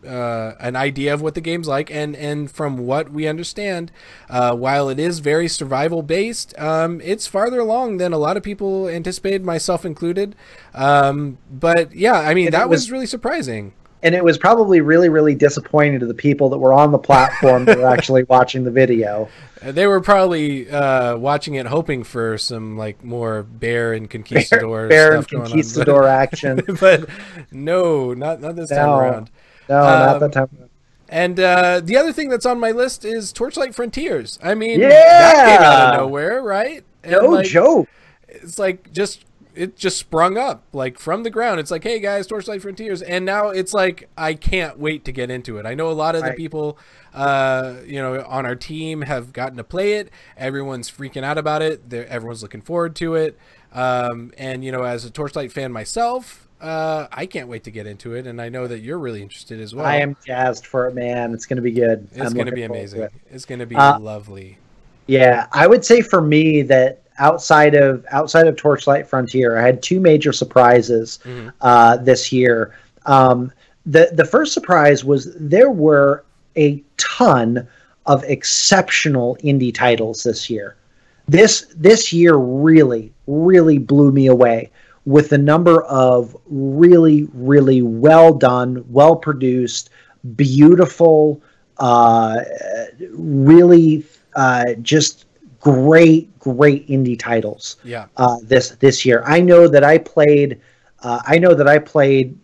an idea of what the game's like, and from what we understand, while it is very survival based, it's farther along than a lot of people anticipated, myself included. But yeah, I mean, that was really surprising. And it was probably really, really disappointing to the people that were on the platform that were actually watching the video. They were probably watching it hoping for some like more bear and conquistador bear stuff and conquistador action. But no, not this time around. No, not that time around. And the other thing that's on my list is Torchlight Frontiers. I mean, yeah! That came out of nowhere, right? And no joke. It's like it just sprung up like from the ground. It's like, hey guys, Torchlight Frontiers, and now it's like I can't wait to get into it. I know a lot of the people, on our team have gotten to play it. Everyone's freaking out about it. Everyone's looking forward to it. And as a Torchlight fan myself, I can't wait to get into it, and I know that you're really interested as well. I am jazzed for it, man. It's going to be good. It's going to be amazing. It's going to be lovely. Yeah, I would say for me that outside of Torchlight Frontier, I had two major surprises this year. The first surprise was there were a ton of exceptional indie titles this year. This year really, really blew me away with the number of really, really well done, well produced, beautiful, really just great indie titles. Yeah. This year, I know that I played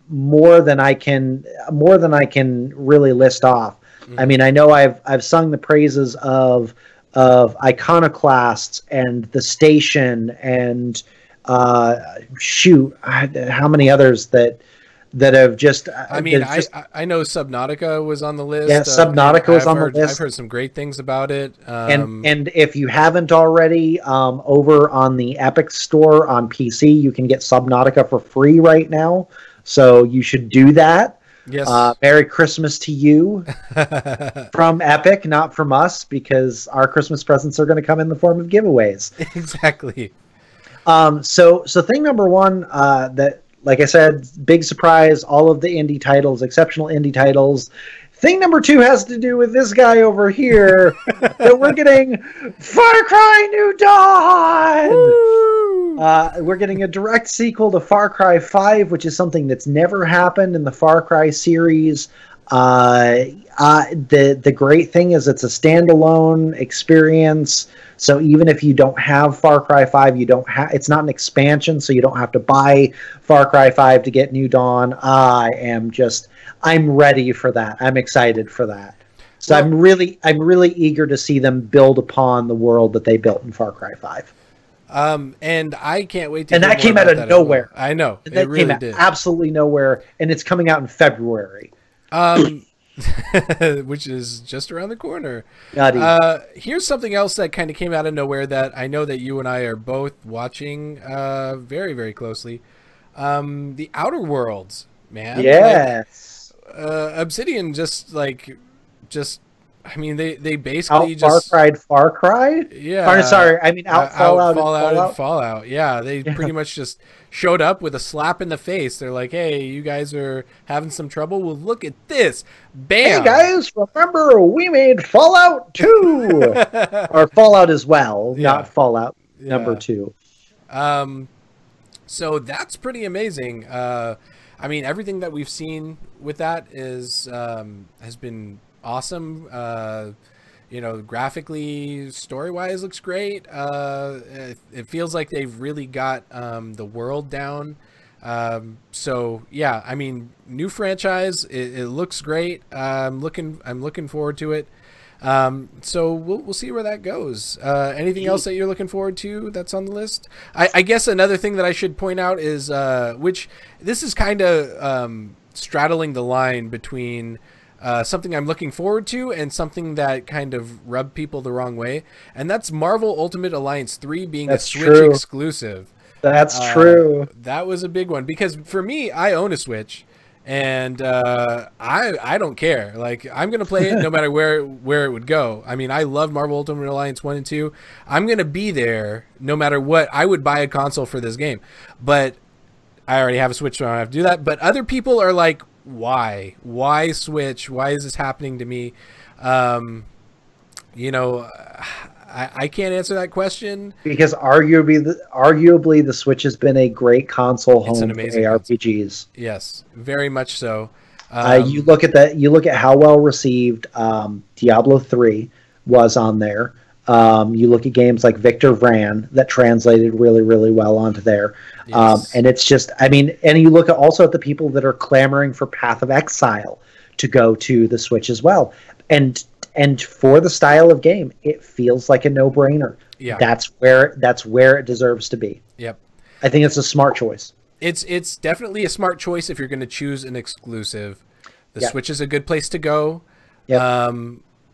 more than I can really list off. I mean, I know I've sung the praises of Iconoclasts and The Station and how many others that have just. I mean, I know Subnautica was on the list. Yeah, Subnautica was on the list. I've heard some great things about it. And if you haven't already, over on the Epic Store on PC, you can get Subnautica for free right now. So you should do that. Yes. Merry Christmas to you from Epic, not from us, because our Christmas presents are going to come in the form of giveaways. Exactly. So thing number one, that, like I said, big surprise, all of the indie titles, exceptional indie titles. Thing number two has to do with this guy over here, that we're getting Far Cry New Dawn! We're getting a direct sequel to Far Cry 5, which is something that's never happened in the Far Cry series. The great thing is it's a standalone experience. So even if you don't have Far Cry 5, it's not an expansion, so you don't have to buy Far Cry 5 to get New Dawn. I'm ready for that. I'm excited for that. So well, I'm really eager to see them build upon the world that they built in Far Cry 5. And I can't wait to. And that came out of nowhere. I know. It really did. Absolutely nowhere, and it's coming out in February. Which is just around the corner. Here's something else that kind of came out of nowhere that I know that you and I are both watching very, very closely. The Outer Worlds, man. Yes. Obsidian I mean, they basically Far Cry? Yeah. Sorry, I mean Fallout. Yeah, they pretty much just showed up with a slap in the face. They're like, hey, you guys are having some trouble? Well, look at this. Bam! Hey, guys, remember we made Fallout 2! Or Fallout as well, not Fallout number 2. So that's pretty amazing. I mean, everything that we've seen with that has been awesome. Graphically, story-wise, looks great. It feels like they've really got the world down. So yeah, I mean, new franchise. It looks great. I'm looking forward to it. So we'll see where that goes. Anything else that you're looking forward to that's on the list? I guess another thing that I should point out is which this is kind of straddling the line between something I'm looking forward to and something that kind of rubbed people the wrong way, and that's Marvel Ultimate Alliance 3 being a Switch exclusive. That's true. That was a big one because for me, I own a Switch, And I don't care. Like, I'm gonna play it no matter where it would go. I mean, I love Marvel Ultimate Alliance 1 and 2. I'm gonna be there no matter what. I would buy a console for this game, but I already have a Switch, so I don't have to do that. But other people are like, why Switch? Why is this happening to me? You know, I can't answer that question, because arguably the Switch has been a great console home for ARPGs. Console. Yes, very much so. You look at how well received Diablo 3 was on there. You look at games like Victor Vran that translated really, really well onto there. Yes. And it's just, I mean, and you look at also at the people that are clamoring for Path of Exile to go to the Switch as well. And for the style of game, it feels like a no-brainer. Yeah. That's where it deserves to be. Yep. I think it's a smart choice. It's definitely a smart choice if you're going to choose an exclusive. The Switch is a good place to go. Yep.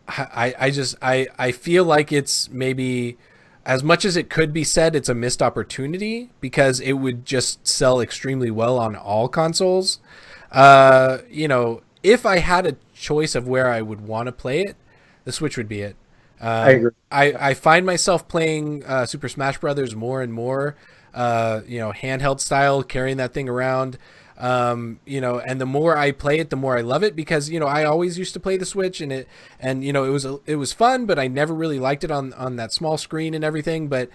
I feel like it's maybe, as much as it could be said, it's a missed opportunity because it would just sell extremely well on all consoles. You know, if I had a choice of where I would want to play it, the Switch would be it. I agree. I find myself playing Super Smash Brothers more and more, you know, handheld style, carrying that thing around. You know, and the more I play it, the more I love it, because, you know, I always used to play the Switch, and you know, it was fun, but I never really liked it on that small screen and everything. But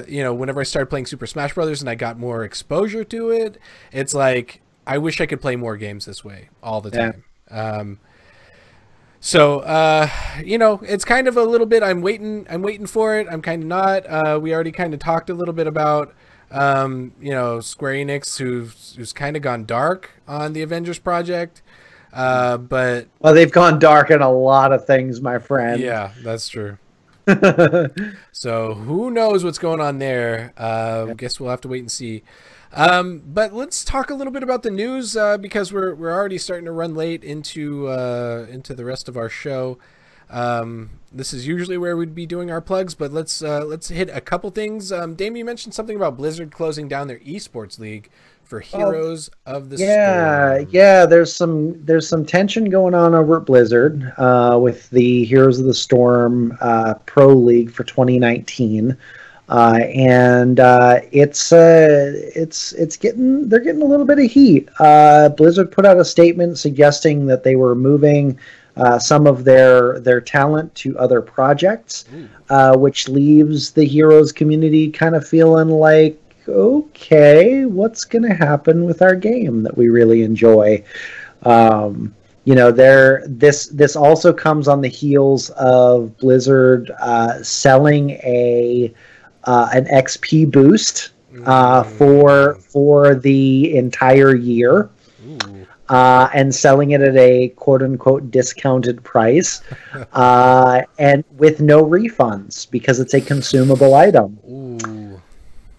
you know, whenever I started playing Super Smash Brothers and I got more exposure to it, it's like I wish I could play more games this way all the time. Yeah. So you know, it's kind of a little bit, I'm waiting for it. I'm kind of not. We already kind of talked a little bit about you know, Square Enix, who's kind of gone dark on the Avengers project. But well, they've gone dark in a lot of things, my friend. Yeah, that's true. So who knows what's going on there? Guess we'll have to wait and see. But let's talk a little bit about the news, because we're already starting to run late into the rest of our show. This is usually where we'd be doing our plugs, but let's hit a couple things. Dame, you mentioned something about Blizzard closing down their esports league for Heroes of the Storm. Yeah, there's some tension going on over at Blizzard with the Heroes of the Storm Pro League for 2019. And they're getting a little bit of heat. Blizzard put out a statement suggesting that they were moving some of their talent to other projects, which leaves the Heroes community kind of feeling like, okay, what's going to happen with our game that we really enjoy? You know, this also comes on the heels of Blizzard selling an XP boost for the entire year. And selling it at a quote-unquote discounted price, and with no refunds because it's a consumable item. Ooh.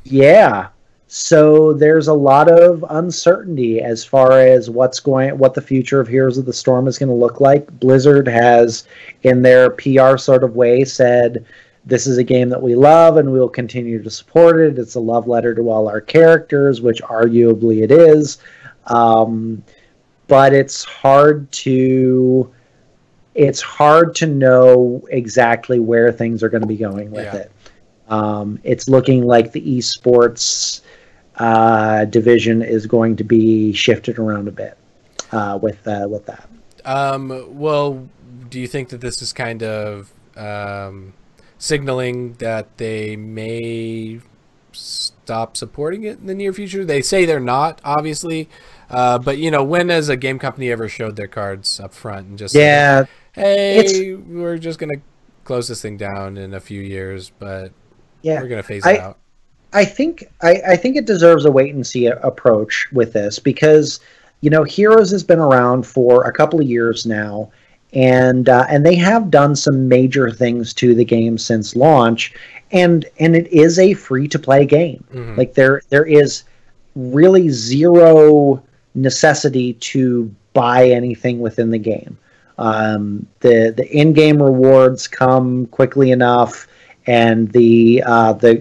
Yeah. So there's a lot of uncertainty as far as what the future of Heroes of the Storm is going to look like. Blizzard has, in their PR sort of way, said, this is a game that we love and we will continue to support it. It's a love letter to all our characters, which arguably it is. But it's hard to know exactly where things are going to be going with it. It's looking like the esports division is going to be shifted around a bit with that. Well, do you think that this is kind of signaling that they may stop supporting it in the near future? They say they're not, obviously. But, you know, when has a game company ever showed their cards up front and just said, hey, we're just going to close this thing down in a few years, but we're going to phase it out? I think it deserves a wait-and-see approach with this because, you know, Heroes has been around for a couple of years now, and they have done some major things to the game since launch, and it is a free-to-play game. Mm-hmm. Like, there is really zero necessity to buy anything within the game. The in-game rewards come quickly enough, and the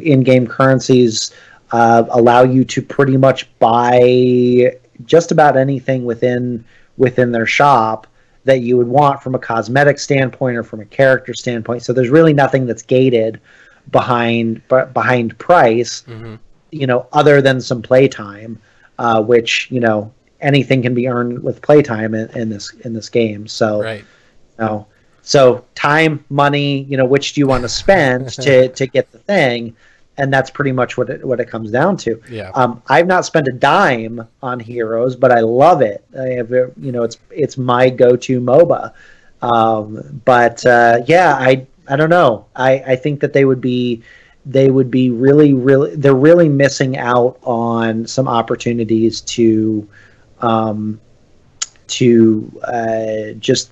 in-game currencies allow you to pretty much buy just about anything within their shop that you would want from a cosmetic standpoint or from a character standpoint. So there's really nothing that's gated behind price, other than some playtime, which anything can be earned with playtime in this game. So right. So time, money, which do you want to spend to get the thing? And that's pretty much what it comes down to. Yeah. I've not spent a dime on Heroes, but I love it. I have, it's my go-to MOBA. I don't know. I think that they would be really, they're really missing out on some opportunities to just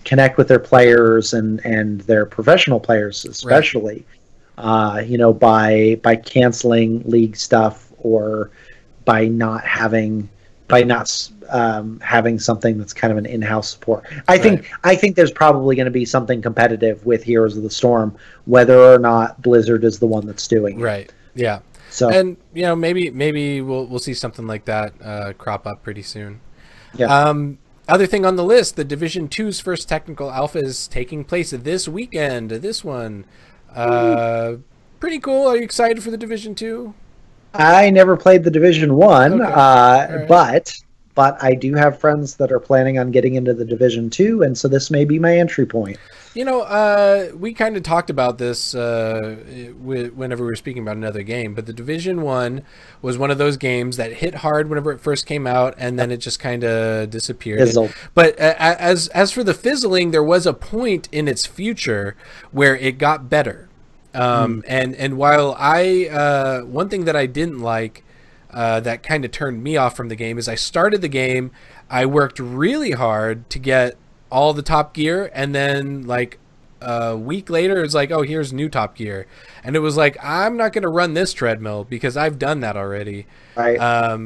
connect with their players and their professional players, especially. Right. By canceling league stuff, or by not having something that's kind of an in-house support. I think there's probably going to be something competitive with Heroes of the Storm, whether or not Blizzard is the one that's doing it. Right. Yeah. So, and maybe we'll see something like that crop up pretty soon. Yeah. Other thing on the list, the Division 2's first technical alpha is taking place this weekend. This one. Pretty cool. Are you excited for the Division 2? I never played the Division 1, okay. Right. but I do have friends that are planning on getting into the Division 2, and so this may be my entry point. We kind of talked about this whenever we were speaking about another game, but the Division 1 was one of those games that hit hard whenever it first came out, and then it just kind of disappeared. Fizzled. But as for the fizzling, there was a point in its future where it got better. And while one thing that I didn't like that kind of turned me off from the game is I started the game, I worked really hard to get all the top gear, and then like a week later it's like, oh, here's new top gear, and it was like, I'm not going to run this treadmill because I've done that already. Right. I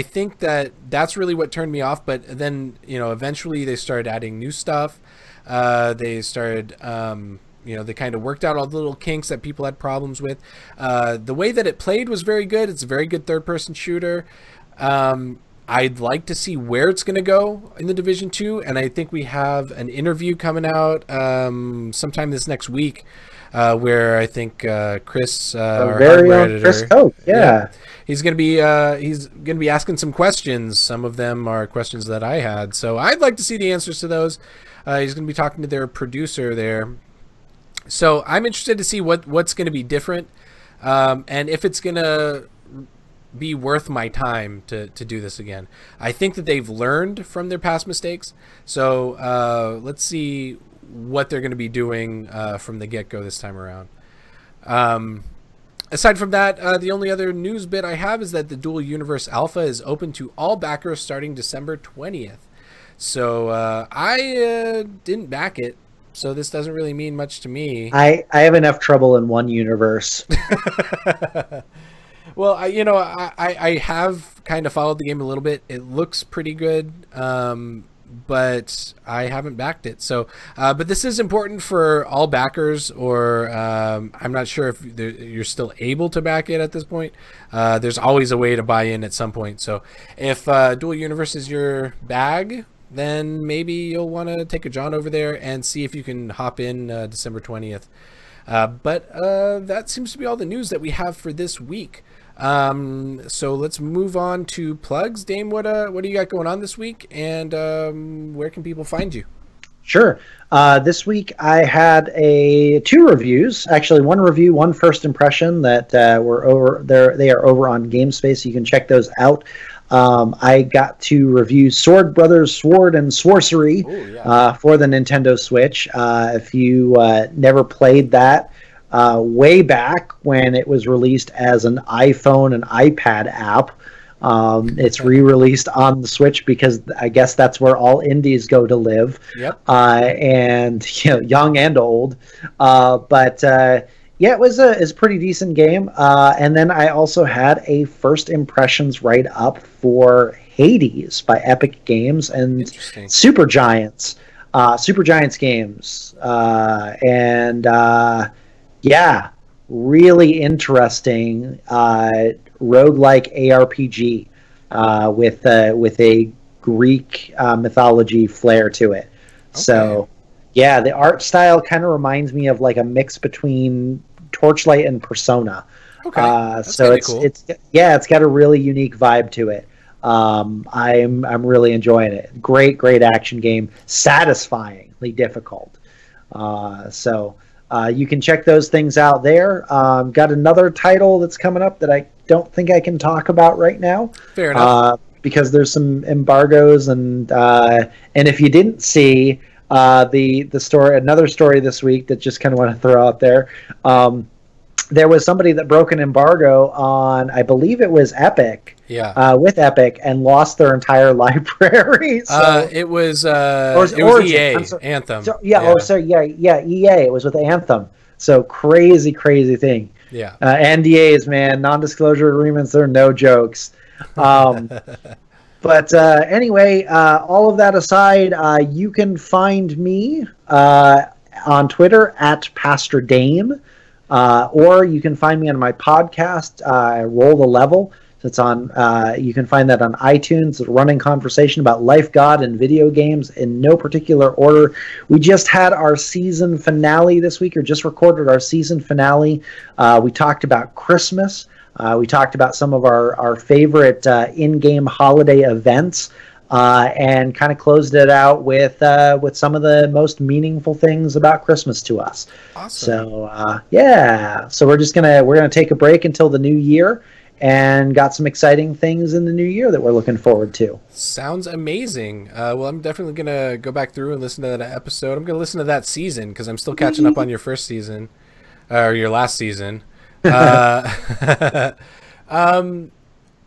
think that's really what turned me off. But then eventually they started adding new stuff. They started they kind of worked out all the little kinks that people had problems with. The way that it played was very good. It's a very good third-person shooter. I'd like to see where it's going to go in the Division 2, and I think we have an interview coming out sometime this next week where I think Chris, our hardware editor, Chris Coke, yeah. He's going to be asking some questions. Some of them are questions that I had, so I'd like to see the answers to those. He's going to be talking to their producer there. So I'm interested to see what's going to be different, and if it's going to be worth my time to do this again. I think that they've learned from their past mistakes. So let's see what they're going to be doing from the get-go this time around. Aside from that, the only other news bit I have is that the Dual Universe Alpha is open to all backers starting December 20th. So I didn't back it, so this doesn't really mean much to me. I have enough trouble in one universe. Well, I have kind of followed the game a little bit. It looks pretty good, but I haven't backed it. So, but this is important for all backers, or I'm not sure if you're still able to back it at this point. There's always a way to buy in at some point. So if Dual Universe is your bag, then maybe you'll want to take a jaunt over there and see if you can hop in December 20th. But that seems to be all the news that we have for this week. So let's move on to plugs. Dame, what do you got going on this week, and where can people find you? Sure. This week I had two reviews. Actually, one review, one first impression that were over there. They are over on GameSpace. You can check those out. I got to review Sword Brothers Sword and Sorcery for the Nintendo Switch. If you never played that, way back when it was released as an iPhone and iPad app, it's re-released on the Switch because I guess that's where all indies go to live. Yep. And young and old. Yeah, it was a pretty decent game. And then I also had a first impressions write-up for Hades by Epic Games and Super Giants games. Yeah, really interesting roguelike ARPG with a Greek mythology flair to it. Okay. So, yeah, the art style kind of reminds me of like a mix between Torchlight and Persona. Okay, that's so cool. it's got a really unique vibe to it. I'm really enjoying it. Great action game, satisfyingly difficult. So you can check those things out there. Got another title that's coming up that I don't think I can talk about right now. Fair enough. Because there's some embargoes, and if you didn't see the story, another story this week that just kind of want to throw out there. There was somebody that broke an embargo on, I believe it was Epic. Yeah. With Epic, and lost their entire library. So, it was EA, Anthem. So, EA. It was with Anthem. So crazy thing. Yeah. NDAs, man, non-disclosure agreements, they're no jokes. But anyway, all of that aside, you can find me on Twitter at Pastor Dame. Or you can find me on my podcast, Roll the Level. So it's on. You can find that on iTunes. It's a running conversation about life, God, and video games in no particular order. We just had our season finale this week, or just recorded our season finale. We talked about Christmas. We talked about some of our favorite in-game holiday events. And kind of closed it out with some of the most meaningful things about Christmas to us. Awesome. So so we're gonna take a break until the new year, and got some exciting things in the new year that we're looking forward to. Sounds amazing. Well, I'm definitely gonna go back through and listen to that episode. I'm gonna listen to that season because I'm still catching up on your first season, or your last season.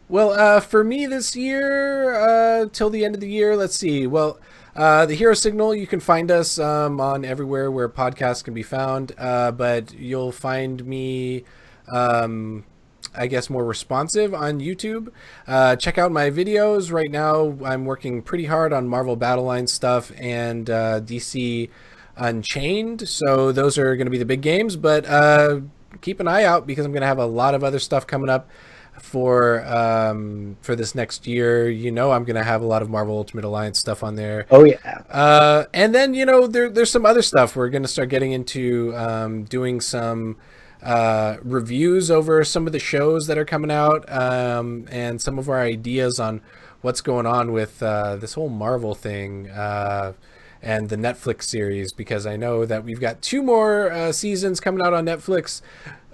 Well, for me this year, till the end of the year, let's see. Well, the Hero Signal, you can find us on everywhere where podcasts can be found, but you'll find me, I guess, more responsive on YouTube. Check out my videos. Right now, I'm working pretty hard on Marvel Battle Line stuff and DC Unchained, so those are going to be the big games, but keep an eye out because I'm going to have a lot of other stuff coming up for this next year. I'm gonna have a lot of Marvel Ultimate Alliance stuff on there. Oh yeah. And then there's some other stuff. We're gonna start getting into doing some reviews over some of the shows that are coming out, and some of our ideas on what's going on with this whole Marvel thing and the Netflix series, because I know that we've got 2 more seasons coming out on Netflix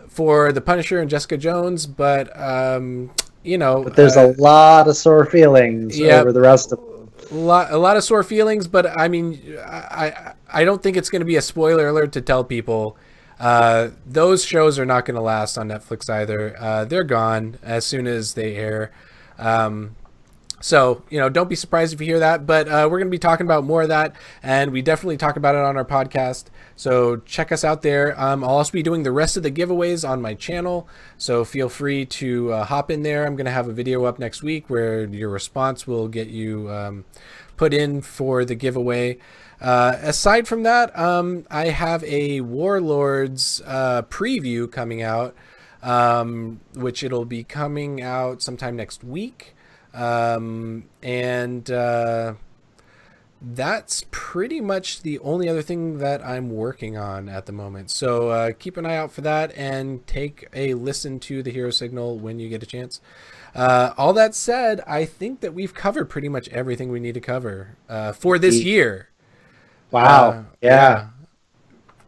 for The Punisher and Jessica Jones, but but there's a lot of sore feelings over the rest of them. A lot of sore feelings, but I mean, I don't think it's going to be a spoiler alert to tell people those shows are not going to last on Netflix either. They're gone as soon as they air. So, don't be surprised if you hear that, but we're going to be talking about more of that, and we definitely talk about it on our podcast. So check us out there. I'll also be doing the rest of the giveaways on my channel, so feel free to hop in there. I'm going to have a video up next week where your response will get you put in for the giveaway. Aside from that, I have a Warlords preview coming out, which it'll be coming out sometime next week. That's pretty much the only other thing that I'm working on at the moment. So keep an eye out for that, and take a listen to the Hero Signal when you get a chance. All that said, I think that we've covered pretty much everything we need to cover for this year. Wow. Yeah.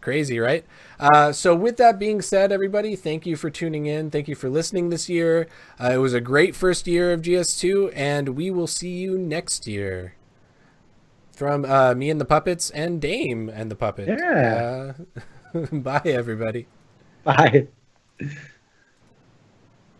Crazy, right? So with that being said, everybody, thank you for tuning in. Thank you for listening this year. It was a great first year of GS2, and we will see you next year. From me and the Puppets and Dame and the Puppet. Yeah. Bye, everybody. Bye.